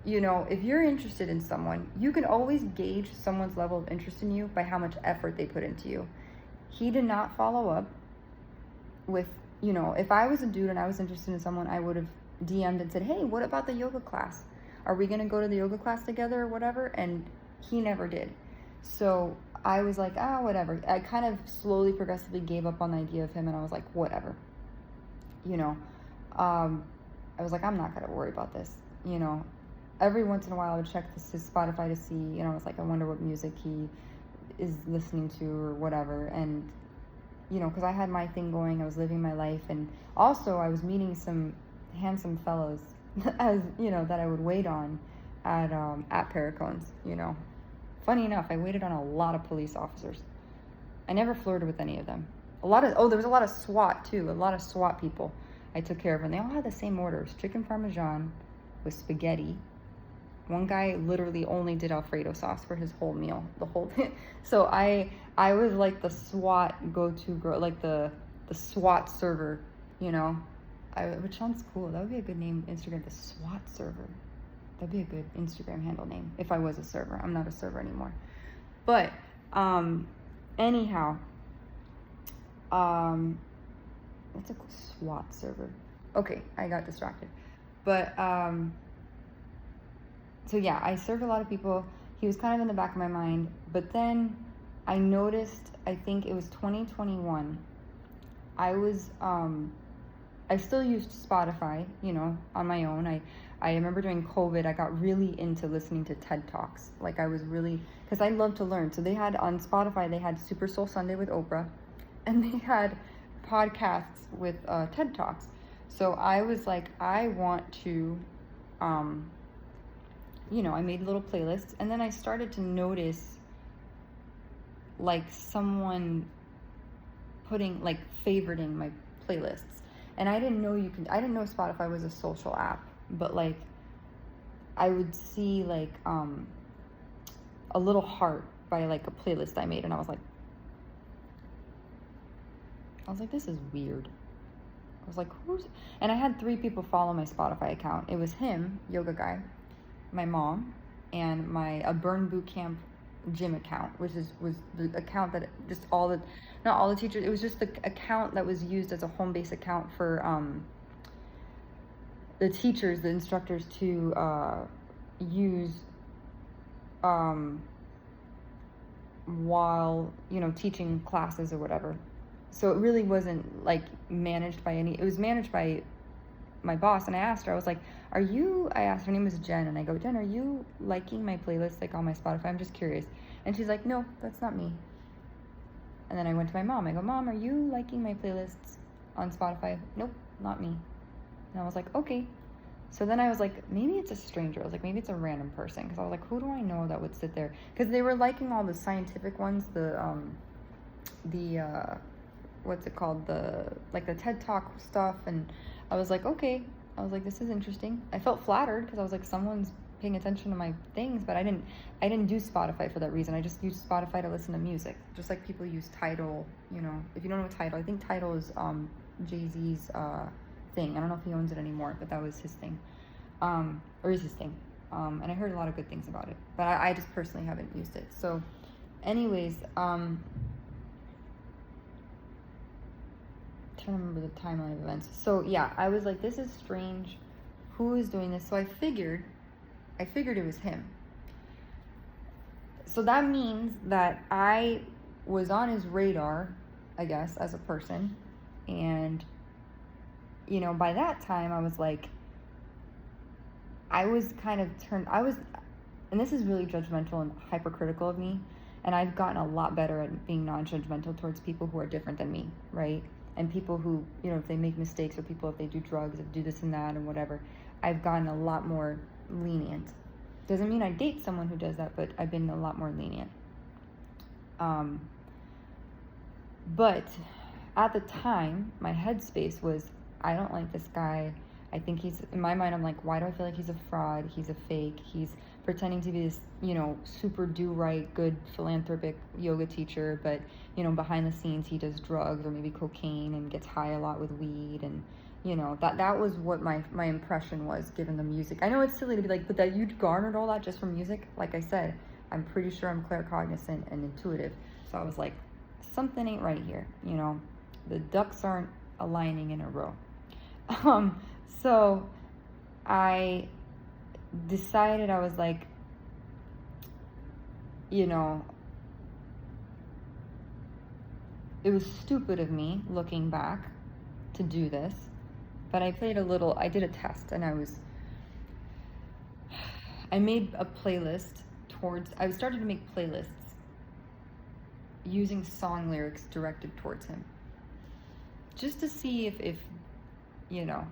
if you're interested in someone, you can always gauge someone's level of interest in you by how much effort they put into you. He did not follow up with, if I was a dude and I was interested in someone, I would have DM'd and said, hey, what about the yoga class? Are we going to go to the yoga class together or whatever? And he never did. So I was like, whatever. I kind of slowly, progressively gave up on the idea of him, and I was like, whatever. I was like, I'm not going to worry about this, Every once in a while I would check his Spotify to see, I was like, I wonder what music he is listening to or whatever. And you know, because I had my thing going, I was living my life, and also I was meeting some handsome fellows, as you know, that I would wait on at Paracones. You know, funny enough, I waited on a lot of police officers. I never flirted with any of them. There was a lot of SWAT too, a lot of SWAT people I took care of, and they all had the same orders: chicken parmesan with spaghetti. One guy literally only did Alfredo sauce for his whole meal, the whole thing. So I was like the SWAT go-to girl, like the SWAT server, you know, which sounds cool. That would be a good name, Instagram, the SWAT server. That'd be a good Instagram handle name if I was a server. I'm not a server anymore. But anyhow, what's a SWAT server? Okay, I got distracted. But so yeah, I served a lot of people. He was kind of in the back of my mind. But then I noticed, I think it was 2021, I still used Spotify, you know, on my own. I remember during COVID, I got really into listening to TED Talks. Like I was really, because I love to learn. So they had on Spotify, they had Super Soul Sunday with Oprah, and they had podcasts with TED Talks. So I was like, I want to, you know, I made little playlists, and then I started to notice like someone putting, like favoriting my playlists. And I didn't know I didn't know Spotify was a social app, but like I would see like a little heart by like a playlist I made, and I was like, this is weird. I was like, and I had 3 people follow my Spotify account. It was him, yoga guy, my mom, and a Burn Bootcamp gym account, which was the account that just not all the teachers, it was just the account that was used as a home-based account for the teachers, the instructors to use while, you know, teaching classes or whatever. So it really wasn't like managed by it was managed by my boss. And I asked her, I was like, I asked, her name was Jen, and I go, Jen, are you liking my playlist, like on my Spotify? I'm just curious. And she's like, no, that's not me. And then I went to my mom. I go, Mom, are you liking my playlists on Spotify? Nope, not me. And I was like, okay. So then I was like, maybe it's a stranger. I was like, maybe it's a random person. Because I was like, who do I know that would sit there? Because they were liking all the scientific ones, what's it called? The TED Talk stuff. And I was like, okay. I was like, this is interesting. I felt flattered because I was like, someone's paying attention to my things, but I didn't do Spotify for that reason. I just used Spotify to listen to music, just like people use Tidal. You know, if you don't know what Tidal, I think Tidal is Jay-Z's thing. I don't know if he owns it anymore, but that was his thing, or is his thing. And I heard a lot of good things about it, but I just personally haven't used it. So, anyways, trying to remember the timeline of events. So yeah, I was like, this is strange. Who is doing this? So I figured it was him. So that means that I was on his radar, I guess, as a person. And, you know, by that time I was like, I was kind of and this is really judgmental and hypercritical of me. And I've gotten a lot better at being non-judgmental towards people who are different than me, right? And people who, you know, if they make mistakes, or people if they do drugs, if they do this and that and whatever, I've gotten a lot more lenient. Doesn't mean I date someone who does that, but I've been a lot more lenient. But at the time, my headspace was, I don't like this guy. I think in my mind, I'm like, why do I feel like he's a fraud? He's a fake. He's pretending to be this, you know, super do-right, good philanthropic yoga teacher, but, you know, behind the scenes, he does drugs or maybe cocaine and gets high a lot with weed. And, you know, that was what my impression was, given the music. I know it's silly to be like, but that you garnered all that just from music. Like I said, I'm pretty sure I'm claircognizant and intuitive. So I was like, something ain't right here, you know. The ducks aren't aligning in a row. So I decided, I was like, you know, it was stupid of me, looking back, to do this. But I did a test, and I made a playlist I started to make playlists using song lyrics directed towards him. just to see if you know.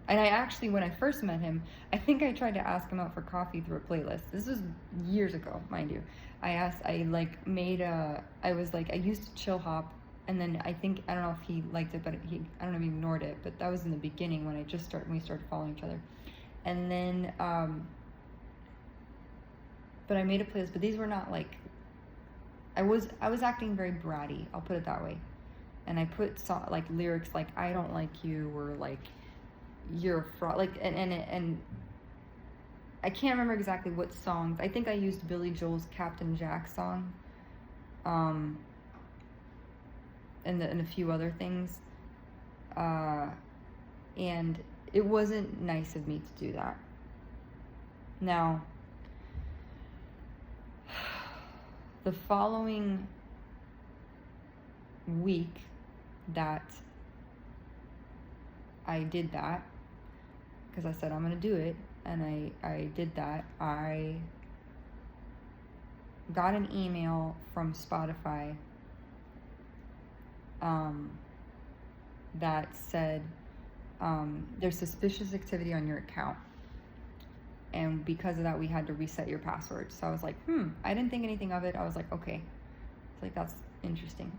And I actually, when I first met him, I think I tried to ask him out for coffee through a playlist. This was years ago, mind you. I was like, I used to chill hop, and then I don't know if he liked it, but I don't know if he ignored it, but that was in the beginning when we started following each other. And then, but I made a playlist, but these were not like, I was acting very bratty, I'll put it that way. And I put like lyrics like, I don't like you, or like, you're a fraud, like, and I can't remember exactly what songs. I think I used Billy Joel's Captain Jack song, and a few other things, and it wasn't nice of me to do that. Now, the following week that I did that, because I said I'm gonna do it, and I did that, I got an email from Spotify that said there's suspicious activity on your account, and because of that we had to reset your password. So I was like, I didn't think anything of it. I was like, okay. It's like, that's interesting.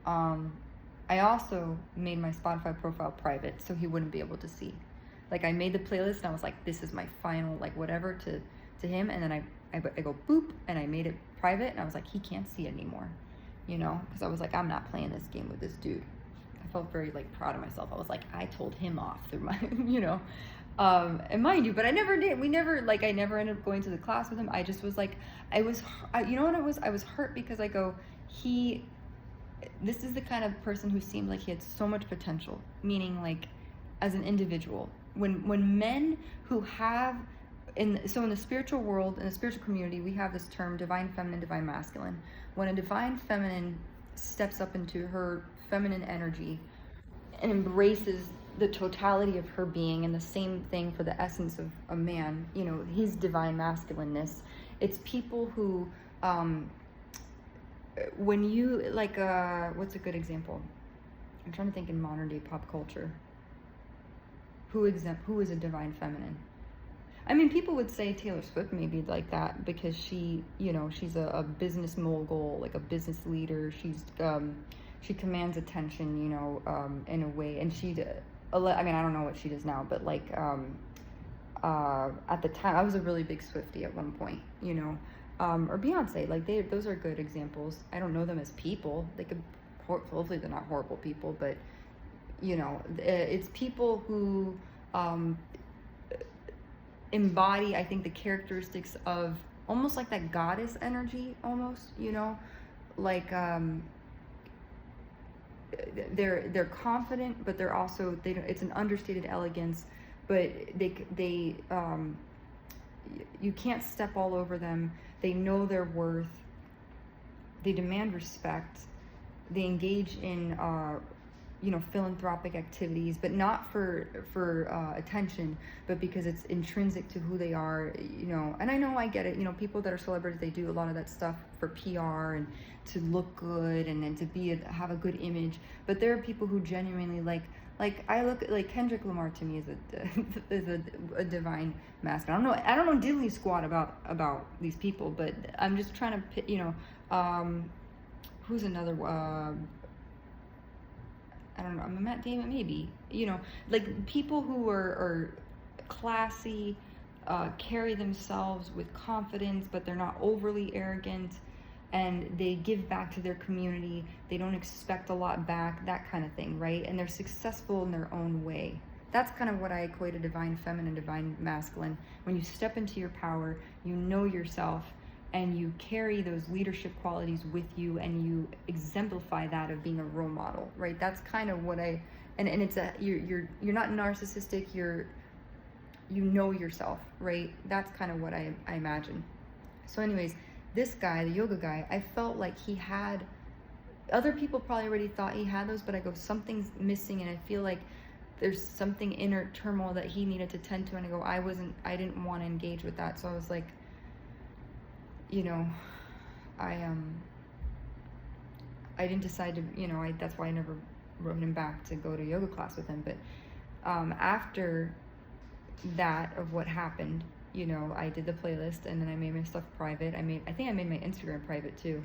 I also made my Spotify profile private so he wouldn't be able to see. Like, I made the playlist and I was like, this is my final, like, whatever to him. And then I go boop, and I made it private, and I was like, he can't see it anymore, you know? Because I was like, I'm not playing this game with this dude. I felt very, like, proud of myself. I was like, I told him off through my, you know? And mind you, but I never did. I never ended up going to the class with him. I just was like, you know what it was? I was hurt because I go, this is the kind of person who seemed like he had so much potential, meaning like as an individual. When men who have, in the spiritual world, in the spiritual community, we have this term divine feminine, divine masculine. When a divine feminine steps up into her feminine energy and embraces the totality of her being, and the same thing for the essence of a man, you know, his divine masculineness, it's people who, when you, like, what's a good example? I'm trying to think in modern day pop culture. Who is a divine feminine? I mean, people would say Taylor Swift maybe like that because she, you know, she's a business mogul, like a business leader. She commands attention, you know, in a way. And I mean, I don't know what she does now, but like, at the time, I was a really big Swiftie at one point, you know. Or Beyonce, like those are good examples. I don't know them as people. They could, hopefully they're not horrible people, but you know, it's people who embody, I think, the characteristics of almost like that goddess energy, almost, you know, like they're confident, but they're also, it's an understated elegance, but you can't step all over them. They know their worth. They demand respect. They engage in, you know, philanthropic activities, but not for attention, but because it's intrinsic to who they are, you know. And I know, I get it. You know, people that are celebrities, they do a lot of that stuff for PR and to look good and to have a good image. But there are people who genuinely like I look at, like, Kendrick Lamar to me is a divine masculine. I don't know diddly squat about these people, but I'm just trying to, you know, who's another, I don't know, I'm a Matt Damon maybe, you know, like people who are classy, carry themselves with confidence, but they're not overly arrogant, and they give back to their community. They don't expect a lot back, that kind of thing, right? And they're successful in their own way. That's kind of what I equate a divine feminine, divine masculine. When you step into your power, you know yourself, and you carry those leadership qualities with you, and you exemplify that of being a role model, right? That's kind of what and it's you're not narcissistic, you know yourself, right? That's kind of what I imagine. So anyways, this guy, the yoga guy, I felt like he had, other people probably already thought he had those, but I go, something's missing, and I feel like there's something inner turmoil that he needed to tend to, and I go, I didn't want to engage with that. So I was like, you know, I didn't decide to, you know, that's why I never wrote him back to go to yoga class with him. But after that of what happened, you know, I did the playlist and then I made my stuff private. I think I made my Instagram private too.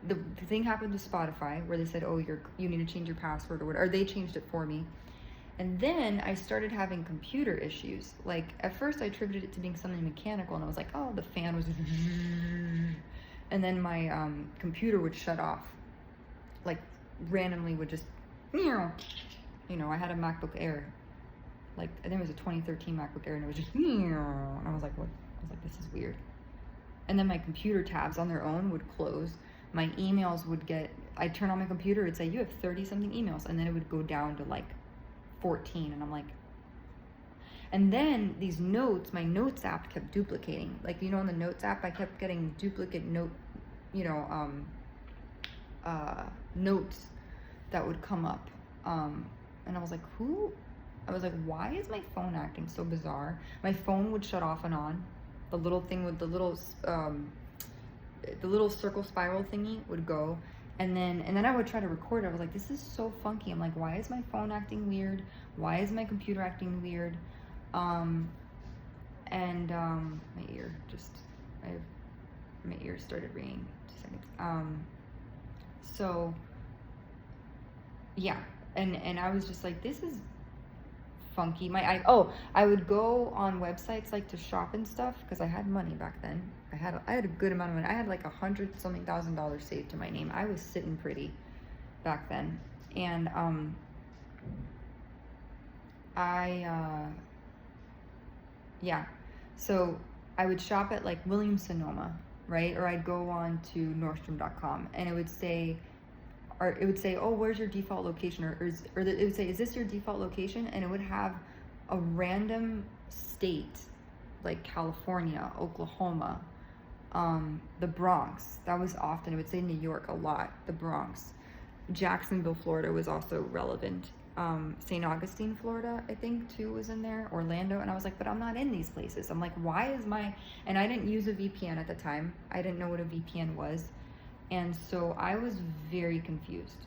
The thing happened with Spotify where they said, oh, you need to change your password or whatever, or they changed it for me. And then I started having computer issues. Like, at first I attributed it to being something mechanical, and I was like, oh, the fan was, and then my computer would shut off, like randomly would just, you know, I had a MacBook Air, like I think it was a 2013 MacBook Air, and it was just, and I was like, what? I was like, this is weird. And then my computer tabs on their own would close. My emails would get, I'd turn on my computer, it'd say you have 30 something emails, and then it would go down to like 14, and I'm like, and then these notes, my notes app kept duplicating. Like, you know, in the notes app, I kept getting duplicate note, you know, notes that would come up. And I was like, why is my phone acting so bizarre? My phone would shut off and on. The little thing with the little circle spiral thingy would go. And then I would try to record it. I was like, this is so funky. I'm like, why is my phone acting weird? Why is my computer acting weird? My ear started ringing. 2 seconds. So yeah, and I was just like, this is funky. I would go on websites like to shop and stuff because I had money back then. I had a good amount of money. I had like $100,000 saved to my name. I was sitting pretty back then, and yeah. So I would shop at like Williams-Sonoma, right? Or I'd go on to Nordstrom.com, and it would say, oh, where's your default location? It would say, is this your default location? And it would have a random state like California, Oklahoma, the Bronx. That was often, it would say New York a lot, the Bronx. Jacksonville, Florida was also relevant. St. Augustine, Florida, I think too was in there, Orlando. And I was like, but I'm not in these places. I'm like, why is and I didn't use a VPN at the time. I didn't know what a VPN was. And so I was very confused.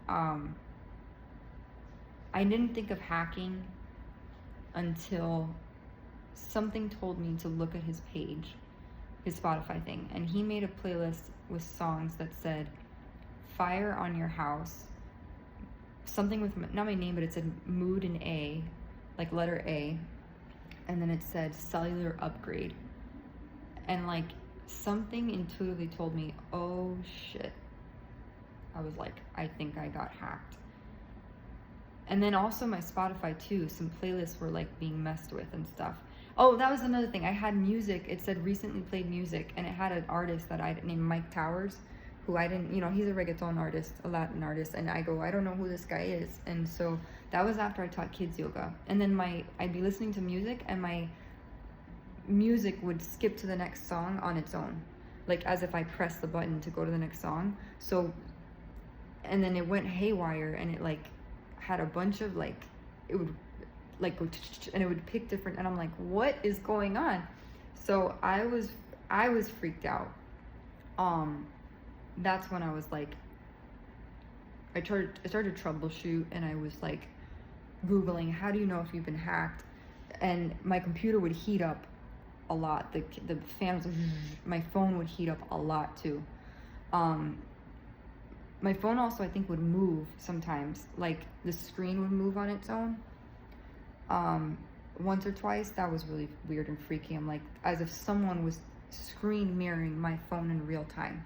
I didn't think of hacking until something told me to look at his page, his Spotify thing. And he made a playlist with songs that said, Fire on Your House, something with, not my name, but it said Mood in A, like letter A. And then it said Cellular Upgrade. And like, something intuitively told me, oh shit. I was like, I think I got hacked. And then also my Spotify too, some playlists were like being messed with and stuff. Oh, that was another thing. I had music, it said recently played music, and it had an artist that I named Mike Towers, who I didn't, you know, he's a reggaeton artist, a Latin artist, and I go, I don't know who this guy is. And so that was after I taught kids yoga. And then I'd be listening to music, and my music would skip to the next song on its own, like as if I pressed the button to go to the next song. So, and then it went haywire, and it like had a bunch of like, it would like go and it would pick different, and I'm like, what is going on? So I was freaked out. That's when I was like, I started to troubleshoot, and I was like Googling, how do you know if you've been hacked? And my computer would heat up a lot. The fan was, my phone would heat up a lot too. My phone also, I think, would move sometimes, like the screen would move on its own. Once or twice. That was really weird and freaky. I'm like, as if someone was screen mirroring my phone in real time.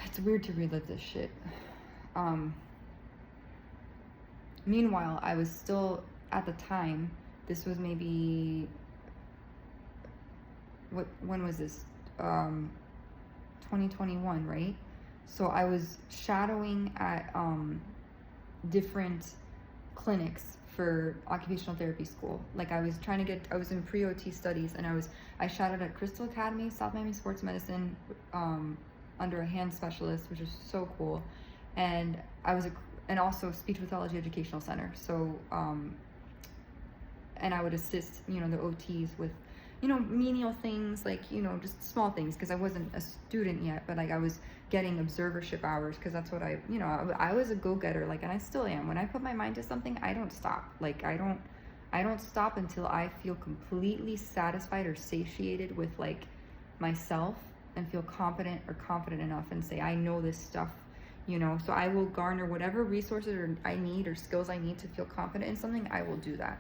It's weird to relive this shit. Meanwhile, I was still, at the time, this was maybe, when was this? 2021, right? So I was shadowing at different clinics for occupational therapy school. Like I was in pre-OT studies, and I shadowed at Crystal Academy, South Miami Sports Medicine, under a hand specialist, which is so cool. And and also Speech Pathology Educational Center. So, and I would assist, the OTs with you know, menial things, like, you know, just small things, because I wasn't a student yet, but like I was getting observership hours, because that's what I, you know, I was a go-getter, like, and I still am. When I put my mind to something, I don't stop. Like, I don't stop until I feel completely satisfied or satiated with like myself, and feel competent or confident enough and say, I know this stuff, you know. So I will garner whatever resources or I need or skills I need to feel confident in something. I will do that.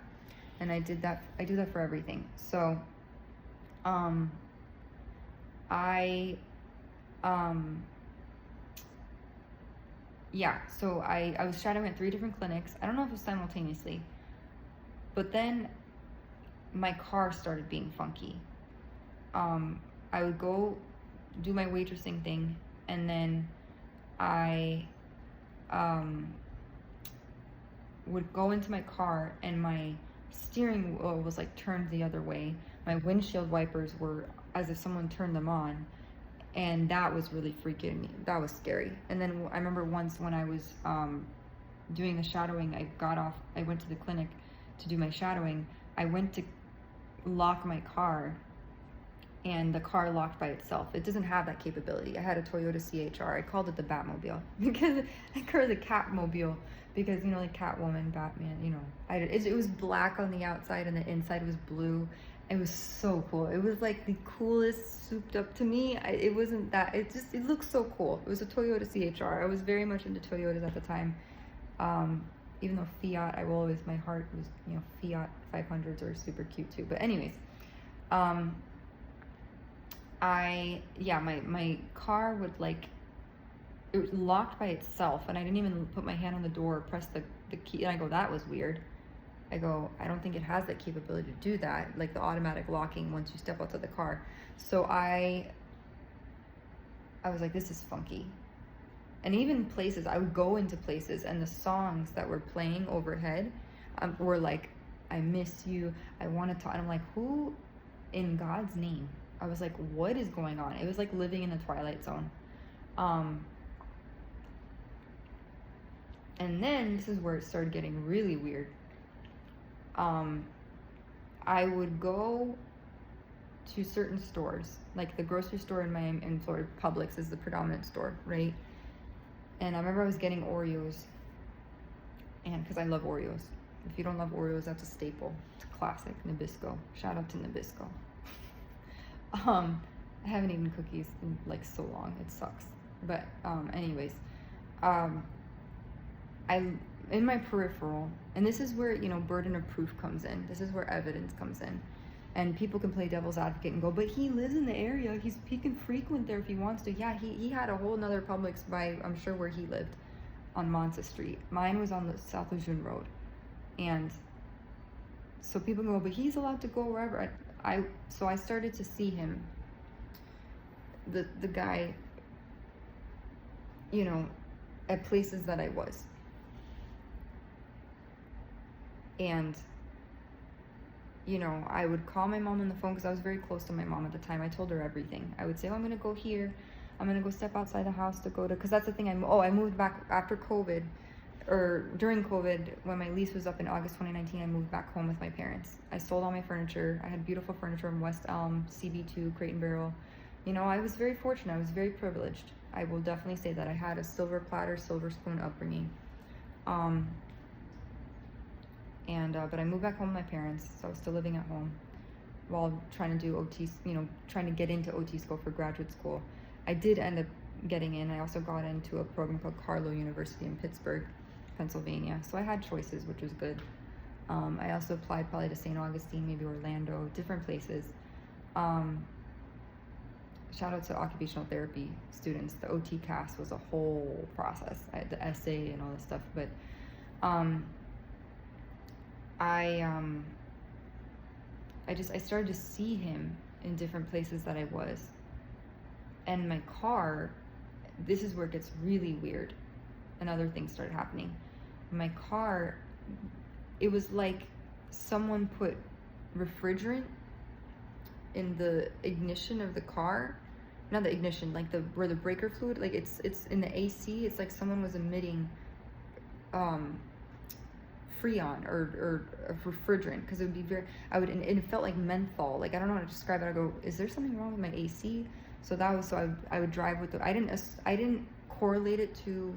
And I do that for everything. So I yeah, so I was shadowing at 3 different clinics. I don't know if it was simultaneously, but then my car started being funky. I would go do my waitressing thing, and then I would go into my car, and my steering wheel was like turned the other way. My windshield wipers were as if someone turned them on, and that was really freaking me. That was scary. And then I remember once when I was doing the shadowing, I went to the clinic to do my shadowing. I went to lock my car, and the car locked by itself. It doesn't have that capability. I had a Toyota CHR. I called it the Batmobile because I called it the Catmobile because, you know, like Catwoman, Batman, you know. It was black on the outside and the inside was blue. It was so cool. It was like the coolest souped up to me. It wasn't that, it looked so cool. It was a Toyota CHR. I was very much into Toyotas at the time. Even though Fiat, my heart was, you know, Fiat 500s are super cute too. But anyways, my car would like, it was locked by itself, and I didn't even put my hand on the door or press the key, and I go, that was weird. I go, I don't think it has that capability to do that, like the automatic locking once you step outside the car. So I was like, this is funky. And even places, I would go into places, and the songs that were playing overhead were like, I miss you, I want to talk. And I'm like, who in God's name? I was like, what is going on? It was like living in the Twilight Zone. And then this is where it started getting really weird. I would go to certain stores, like the grocery store in Florida, Publix is the predominant store, right? And I remember I was getting Oreos, and because I love Oreos. If you don't love Oreos, that's a staple. It's a classic. Nabisco. Shout out to Nabisco. I haven't eaten cookies in like so long. It sucks. But anyways, in my peripheral, and this is where, you know, burden of proof comes in. This is where evidence comes in. And people can play devil's advocate and go, but he lives in the area. He can frequent there if he wants to. Yeah, he had a whole nother Publix by, I'm sure, where he lived on Monza Street. Mine was on the South Lejeune Road. And so people go, but he's allowed to go wherever. So I started to see him, the guy, you know, at places that I was. And, you know, I would call my mom on the phone because I was very close to my mom at the time. I told her everything. I would say, oh, I'm going to go here. I'm going to go step outside the house to go to, because that's the thing. I moved back after COVID, or during COVID, when my lease was up in August 2019, I moved back home with my parents. I sold all my furniture. I had beautiful furniture in West Elm, CB2, Crate and Barrel. You know, I was very fortunate. I was very privileged. I will definitely say that I had a silver platter, silver spoon upbringing. But I moved back home with my parents, so I was still living at home while trying to do OT, you know, trying to get into OT school for graduate school. I did end up getting in. I also got into a program called Carlow University in Pittsburgh, Pennsylvania. So I had choices, which was good. I also applied probably to St. Augustine, maybe Orlando, different places. Shout out to occupational therapy students. The OT cast was a whole process. I had the essay and all this stuff, but I started to see him in different places that I was. And my car, this is where it gets really weird. And other things started happening. My car, it was like someone put refrigerant in the ignition of the car. Not the ignition, like where the breaker fluid, like it's in the AC. It's like someone was emitting Freon or a refrigerant, because it would be and it felt like menthol. Like, I don't know how to describe it. I go, is there something wrong with my AC? So I would drive with I didn't correlate it to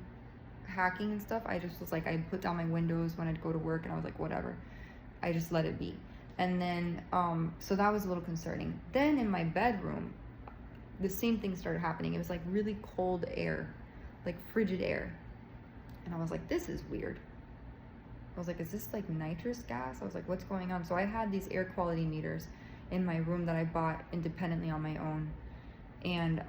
hacking and stuff. I just was like, I'd put down my windows when I'd go to work, and I was like, whatever. I just let it be. And then, so that was a little concerning. Then in my bedroom, the same thing started happening. It was like really cold air, like frigid air. And I was like, this is weird. I was like, is this like nitrous gas? I was like, what's going on? So I had these air quality meters in my room that I bought independently on my own. And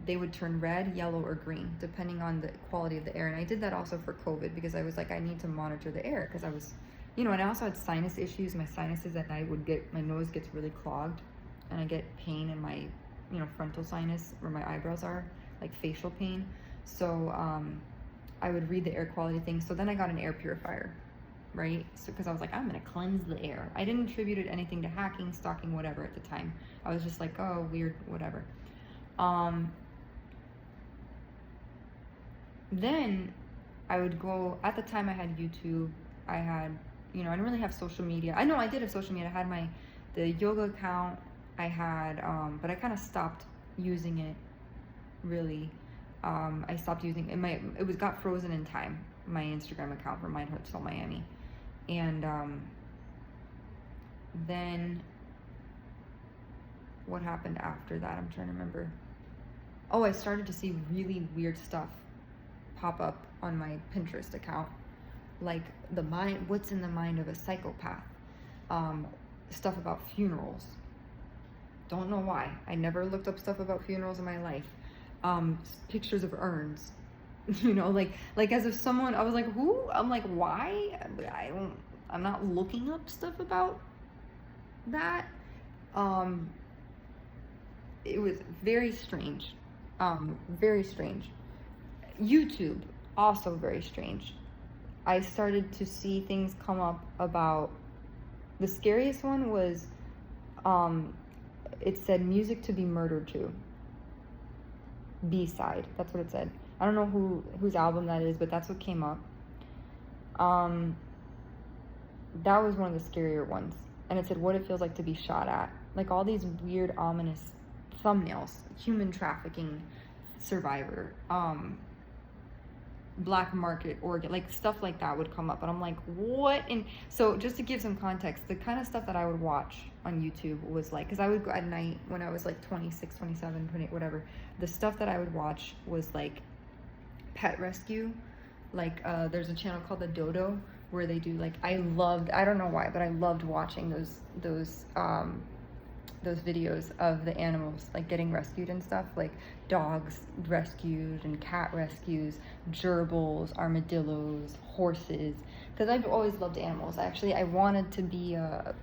they would turn red, yellow, or green, depending on the quality of the air. And I did that also for COVID, because I was like, I need to monitor the air, because I was, and I also had sinus issues. My sinuses at night my nose gets really clogged, and I get pain in my, frontal sinus where my eyebrows are, like facial pain. So I would read the air quality thing. So then I got an air purifier, right? So because I was like, I'm gonna cleanse the air. I didn't attribute it anything to hacking, stalking, whatever at the time. I was just like, oh, weird, whatever. Then I would go, at the time I had YouTube, I had, I didn't really have social media. I know I did have social media. I had the yoga account I had, but I kind of stopped using it, really. I stopped using it. Got frozen in time, my Instagram account for Mind Heart Soul Miami. And then what happened after that? I'm trying to remember. Oh, I started to see really weird stuff pop up on my Pinterest account, like what's in the mind of a psychopath, stuff about funerals. Don't know why. I never looked up stuff about funerals in my life. Pictures of urns, like as if someone, I was like, who? I'm like, why? I'm not looking up stuff about that. It was very strange. Very strange. YouTube, also very strange. I started to see things come up about, the scariest one was, it said music to be murdered to. B-side, that's what it said. I don't know whose album that is, but that's what came up. That was one of the scarier ones. And it said what it feels like to be shot at. Like all these weird, ominous thumbnails. Human trafficking survivor. Black market organ, like stuff like that would come up, and I'm like, what? And so just to give some context, the kind of stuff that I would watch on YouTube was like, because I would go at night when I was like 26, 27, 28, whatever, the stuff that I would watch was like pet rescue. Like there's a channel called The Dodo where they do like, I don't know why, but I loved watching those videos of the animals like getting rescued and stuff, like dogs rescued and cat rescues, gerbils, armadillos, horses, because I've always loved animals. Actually, I wanted to be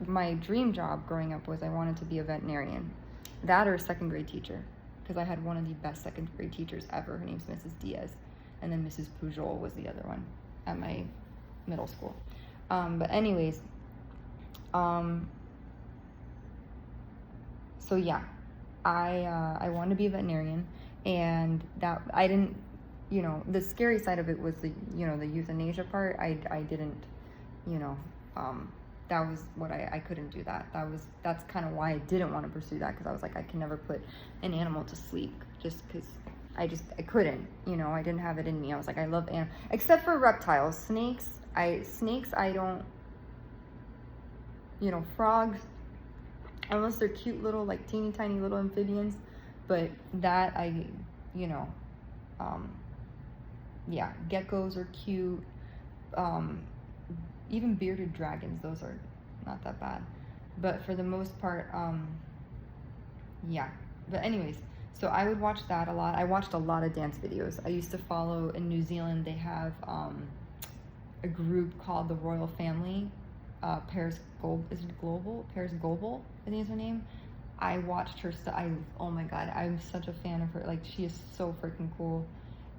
my dream job growing up was I wanted to be a veterinarian, that or a second grade teacher, because I had one of the best second grade teachers ever. Her name's Mrs. Diaz, and then Mrs. Pujol was the other one at my middle school. But anyways, so yeah, I wanted to be a veterinarian, and that I didn't, the scary side of it was the euthanasia part. I didn't, that was what I couldn't do that. That's kind of why I didn't want to pursue that, because I was like, I can never put an animal to sleep, just because I couldn't, I didn't have it in me. I was like, I love animals, except for reptiles. Snakes I don't, frogs, unless they're cute little, like teeny tiny little amphibians, but that yeah, geckos are cute, even bearded dragons, those are not that bad, but for the most part, yeah. But anyways, so I would watch that a lot. I watched a lot of dance videos. I used to follow, in New Zealand, they have a group called the Royal Family. Paris Global, I think is her name. I watched her oh my god, I'm such a fan of her. Like, she is so freaking cool.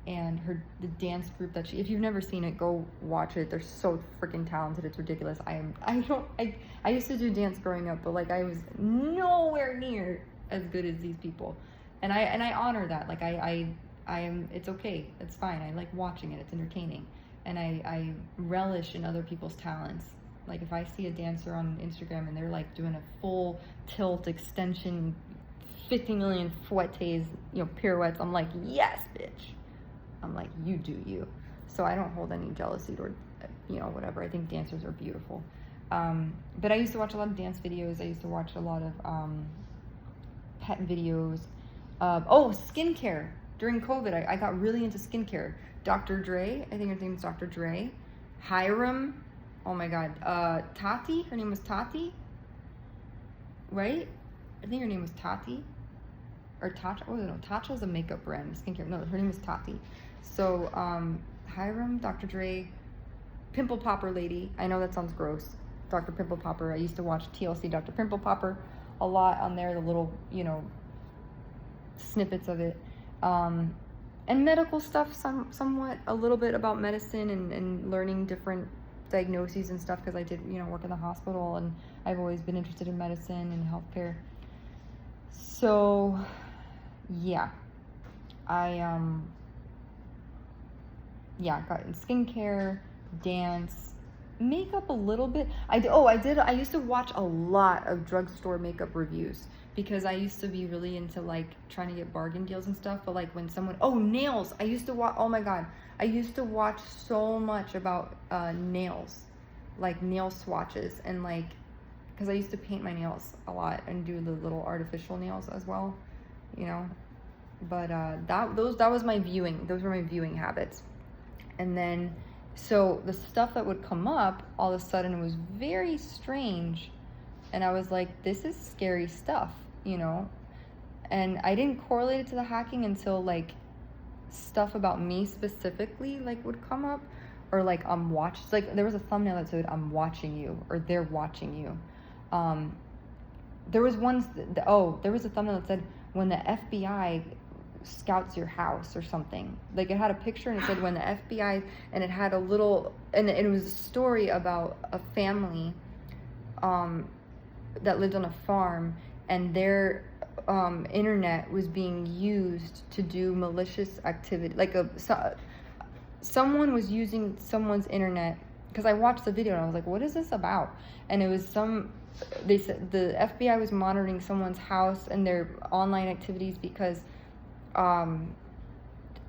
And the dance group that if you've never seen it, go watch it. They're so freaking talented, it's ridiculous. I used to do dance growing up, but like I was nowhere near as good as these people. And I honor that. Like I am, it's okay, it's fine. I like watching it, it's entertaining. and I relish in other people's talents. Like if I see a dancer on Instagram and they're like doing a full tilt extension, 50 million fouettes, pirouettes, I'm like, yes, bitch. I'm like, you do you. So I don't hold any jealousy toward, whatever. I think dancers are beautiful. But I used to watch a lot of dance videos. I used to watch a lot of pet videos. Skincare. During COVID, I got really into skincare. Dr. Dre, I think her name is Dr. Dre. Hiram, oh my God. Tati, her name was Tati, right? I think her name was Tati. Or Tatcha, no, Tatcha's a makeup brand, skincare. No, her name is Tati. So, Hiram, Dr. Dre, Pimple Popper lady. I know that sounds gross. Dr. Pimple Popper. I used to watch TLC Dr. Pimple Popper a lot on there, the little, snippets of it. And medical stuff, somewhat, a little bit about medicine and learning different diagnoses and stuff, because I did, work in the hospital, and I've always been interested in medicine and healthcare. So, yeah, I got in skincare, dance, makeup a little bit. I used to watch a lot of drugstore makeup reviews, because I used to be really into like trying to get bargain deals and stuff. But like when someone, nails, I used to watch, oh my God, I used to watch so much about nails, like nail swatches, and like, because I used to paint my nails a lot and do the little artificial nails as well, but that was my viewing, those were my viewing habits. And then, so the stuff that would come up all of a sudden was very strange. And I was like, this is scary stuff, and I didn't correlate it to the hacking until like stuff about me specifically like would come up, or like like there was a thumbnail that said, I'm watching you, or they're watching you. There was there was a thumbnail that said, when the FBI scouts your house or something. Like it had a picture and it said, when the FBI, and it had a little, and it was a story about a family that lived on a farm, and their internet was being used to do malicious activity. Like someone was using someone's internet, because I watched the video and I was like, what is this about? And it was they said the FBI was monitoring someone's house and their online activities, because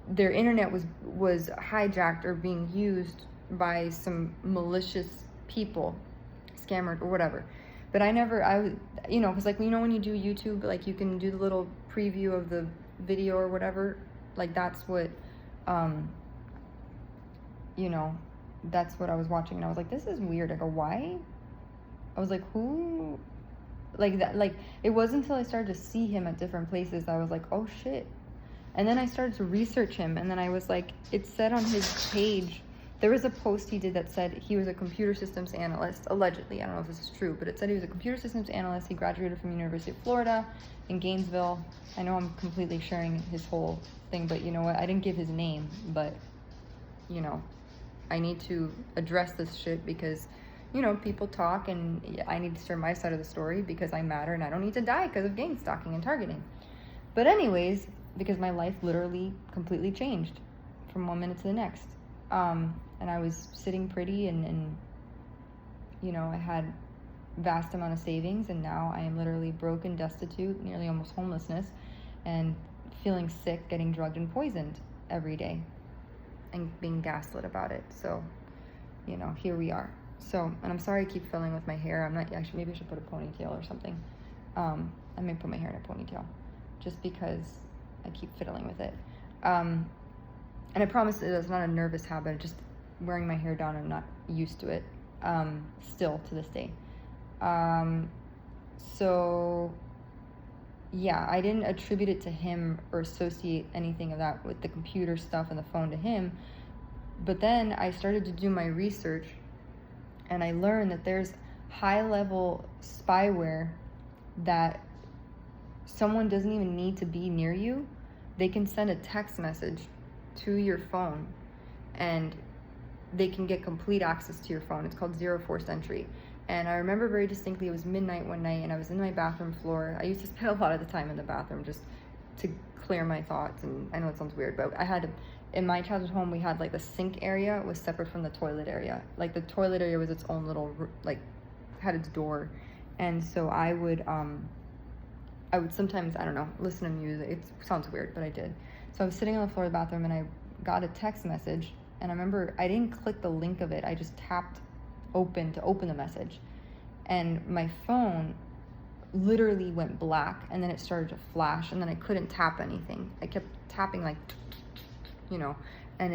their internet was hijacked or being used by some malicious people, scammers or whatever. But because like, when you do YouTube, like you can do the little preview of the video or whatever, like that's what, that's what I was watching, and I was like, this is weird. I go, why? I was like, who? Like that, like it wasn't until I started to see him at different places I was like, oh shit. And then I started to research him, and then I was like, it said on his page, there was a post he did that said he was a computer systems analyst, allegedly. I don't know if this is true, but it said he was a computer systems analyst. He graduated from University of Florida in Gainesville. I know I'm completely sharing his whole thing, but you know what? I didn't give his name, but, I need to address this shit because, people talk, and I need to share my side of the story because I matter, and I don't need to die because of gang stalking and targeting. But anyways, because my life literally completely changed from one minute to the next. And I was sitting pretty and I had vast amount of savings, and now I am literally broken, destitute, nearly almost homelessness, and feeling sick, getting drugged and poisoned every day, and being gaslit about it. So, here we are. So, and I'm sorry I keep fiddling with my hair. I'm not actually, maybe I should put a ponytail or something. I may put my hair in a ponytail just because I keep fiddling with it. And I promise it's not a nervous habit, just wearing my hair down. I'm not used to it, still to this day. So yeah, I didn't attribute it to him or associate anything of that with the computer stuff and the phone to him. But then I started to do my research, and I learned that there's high-level spyware that someone doesn't even need to be near you. They can send a text message to your phone, and they can get complete access to your phone. It's called Zero Force Entry. And I remember very distinctly, it was midnight one night, and I was in my bathroom floor. I used to spend a lot of the time in the bathroom just to clear my thoughts, and I know it sounds weird, but I had to in my childhood home, we had like the sink area was separate from the toilet area. Like the toilet area was its own little, like, had its door. And so I would sometimes, I don't know, listen to music. It sounds weird, but I did. So I was sitting on the floor of the bathroom and I got a text message. And I remember I didn't click the link of it. I just tapped open to open the message. And my phone literally went black, and then it started to flash, and then I couldn't tap anything. I kept tapping like, you know, and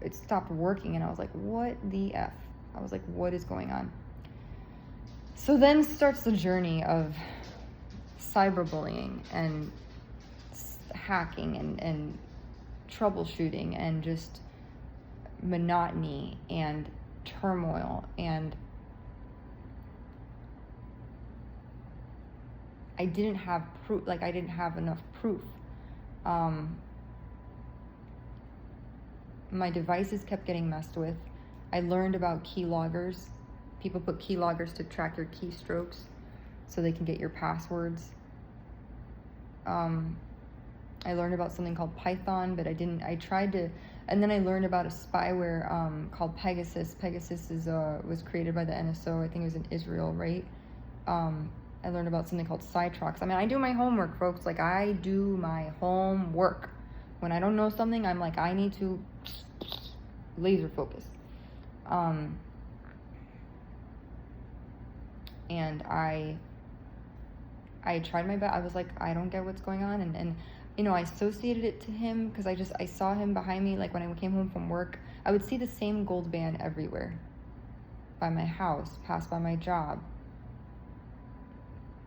it stopped working, and I was like, what the F? I was like, what is going on? So then starts the journey of cyberbullying and hacking and troubleshooting and just monotony and turmoil, and I didn't have proof. Like, I didn't have enough proof. My devices kept getting messed with. I learned about keyloggers. People put keyloggers to track your keystrokes so they can get your passwords. I learned about something called Python, but I tried to, and then I learned about a spyware called Pegasus. Pegasus was created by the NSO. I think it was in Israel, right? I learned about something called Cytrox. I mean, I do my homework, folks. Like, I do my homework. When I don't know something, I'm like, I need to laser focus. And I tried my best. I was like, I don't get what's going on. And you know, I associated it to him because I saw him behind me. Like, when I came home from work, I would see the same gold band everywhere. By my house, passed by my job.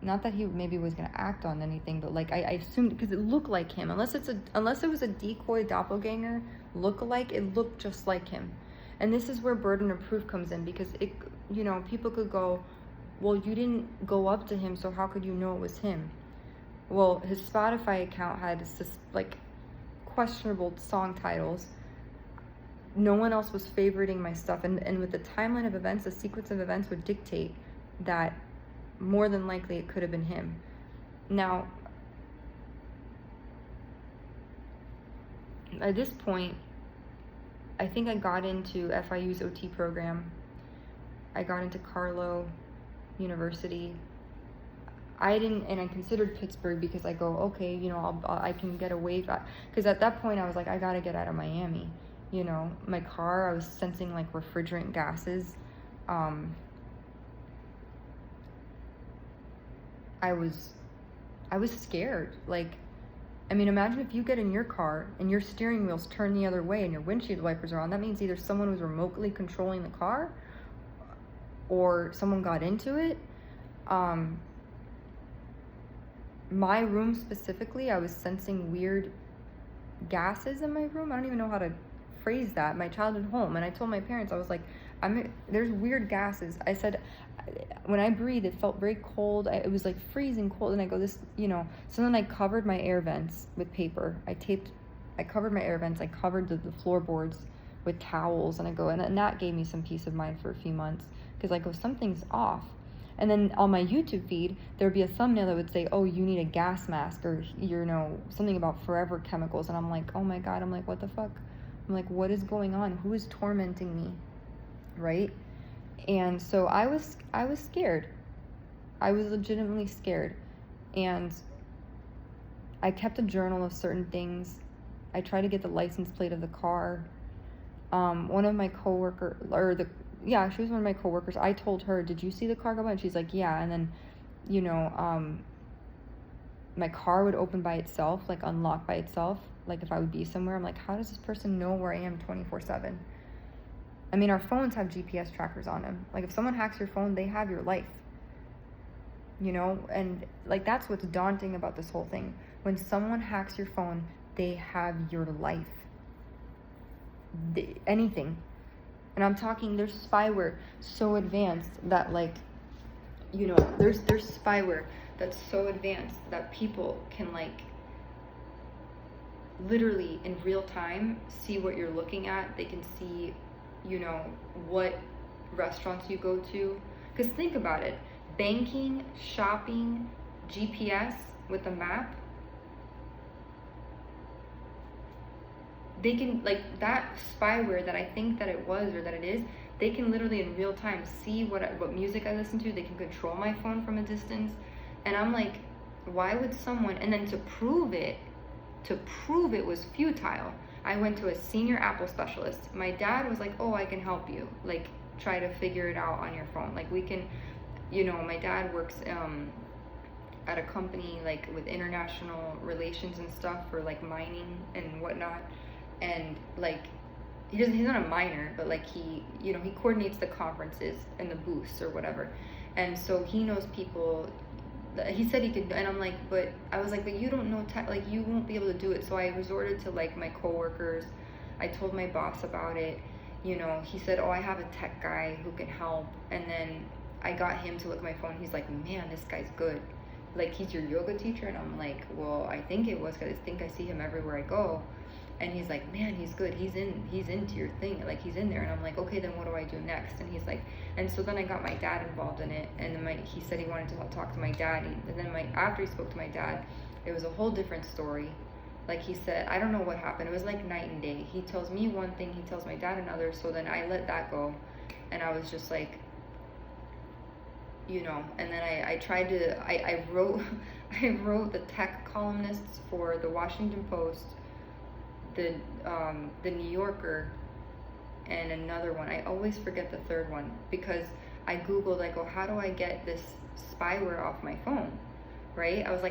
Not that he maybe was going to act on anything, but like I assumed, because it looked like him. Unless it was a decoy doppelganger look-alike, it looked just like him. And this is where burden of proof comes in, because it, you know, people could go, well, you didn't go up to him, so how could you know it was him? Well, his Spotify account had like questionable song titles. No one else was favoriting my stuff, and with the timeline of events, the sequence of events would dictate that more than likely it could have been him. Now, at this point, I think I got into FIU's OT program. I got into Carlow University. I considered Pittsburgh because I go, okay, you know, I can get away, because at that point I was like, I gotta get out of Miami. You know, my car, I was sensing like refrigerant gases. I was scared. Like, I mean, imagine if you get in your car and your steering wheel's turned the other way and your windshield wipers are on. That means either someone was remotely controlling the car or someone got into it. My room specifically, I was sensing weird gases in my room. I don't even know how to phrase that. My childhood home. And I told my parents, I was like, there's weird gases. I said, when I breathed, it felt very cold. It was like freezing cold. And I go, this, you know, so then I covered my air vents with paper. I covered my air vents. I covered the floorboards with towels. And I go, and that gave me some peace of mind for a few months. Because I go, something's off. And then on my YouTube feed, there'd be a thumbnail that would say, oh, you need a gas mask, or, you know, something about forever chemicals. And I'm like, oh my God. I'm like, what the fuck? I'm like, what is going on? Who is tormenting me? Right? And so I was scared. I was legitimately scared. And I kept a journal of certain things. I tried to get the license plate of the car. One of my coworkers, she was one of my coworkers. I told her, did you see the car go by? And she's like, yeah. And then, you know, my car would open by itself, like unlock by itself. Like if I would be somewhere, I'm like, how does this person know where I am 24/7? I mean, our phones have GPS trackers on them. Like, if someone hacks your phone, they have your life. You know? And, like, that's what's daunting about this whole thing. When someone hacks your phone, they have your life. Anything. And I'm talking, there's spyware so advanced that, like, you know, there's spyware that's so advanced that people can, like, literally in real time see what you're looking at. They can see, you know, what restaurants you go to. Because think about it, banking, shopping, GPS with a map, they can, like, that spyware that I think that it was or that it is, they can literally in real time see what music I listen to. They can control my phone from a distance. And I'm like, why would someone, and then to prove it was futile. I went to a senior Apple specialist. My dad was like, oh, I can help you, like, try to figure it out on your phone. Like, we can, my dad works at a company like with international relations and stuff for like mining and whatnot, and like he's not a miner, but like he coordinates the conferences and the booths or whatever, and so he knows people. He said he could, and I'm like, but I was like, but you don't know tech, like you won't be able to do it. So I resorted to like my coworkers. I told my boss about it. He said, oh, I have a tech guy who can help, and then I got him to look at my phone. He's like, man, this guy's good. Like, he's your yoga teacher? And I'm like, well, I think it was, because I think I see him everywhere I go. And he's like, man, he's good. He's into your thing. Like, he's in there. And I'm like, okay, then what do I do next? And he's like, and so then I got my dad involved in it. And then he said he wanted to talk to my dad. And then after he spoke to my dad, it was a whole different story. Like, he said, I don't know what happened. It was like night and day. He tells me one thing, he tells my dad another. So then I let that go. And I was just like, and then I tried to, I wrote, I wrote the tech columnists for the Washington Post, the New Yorker, and another one. I always forget the third one, because I Googled, like, oh, how do I get this spyware off my phone, right? I was like,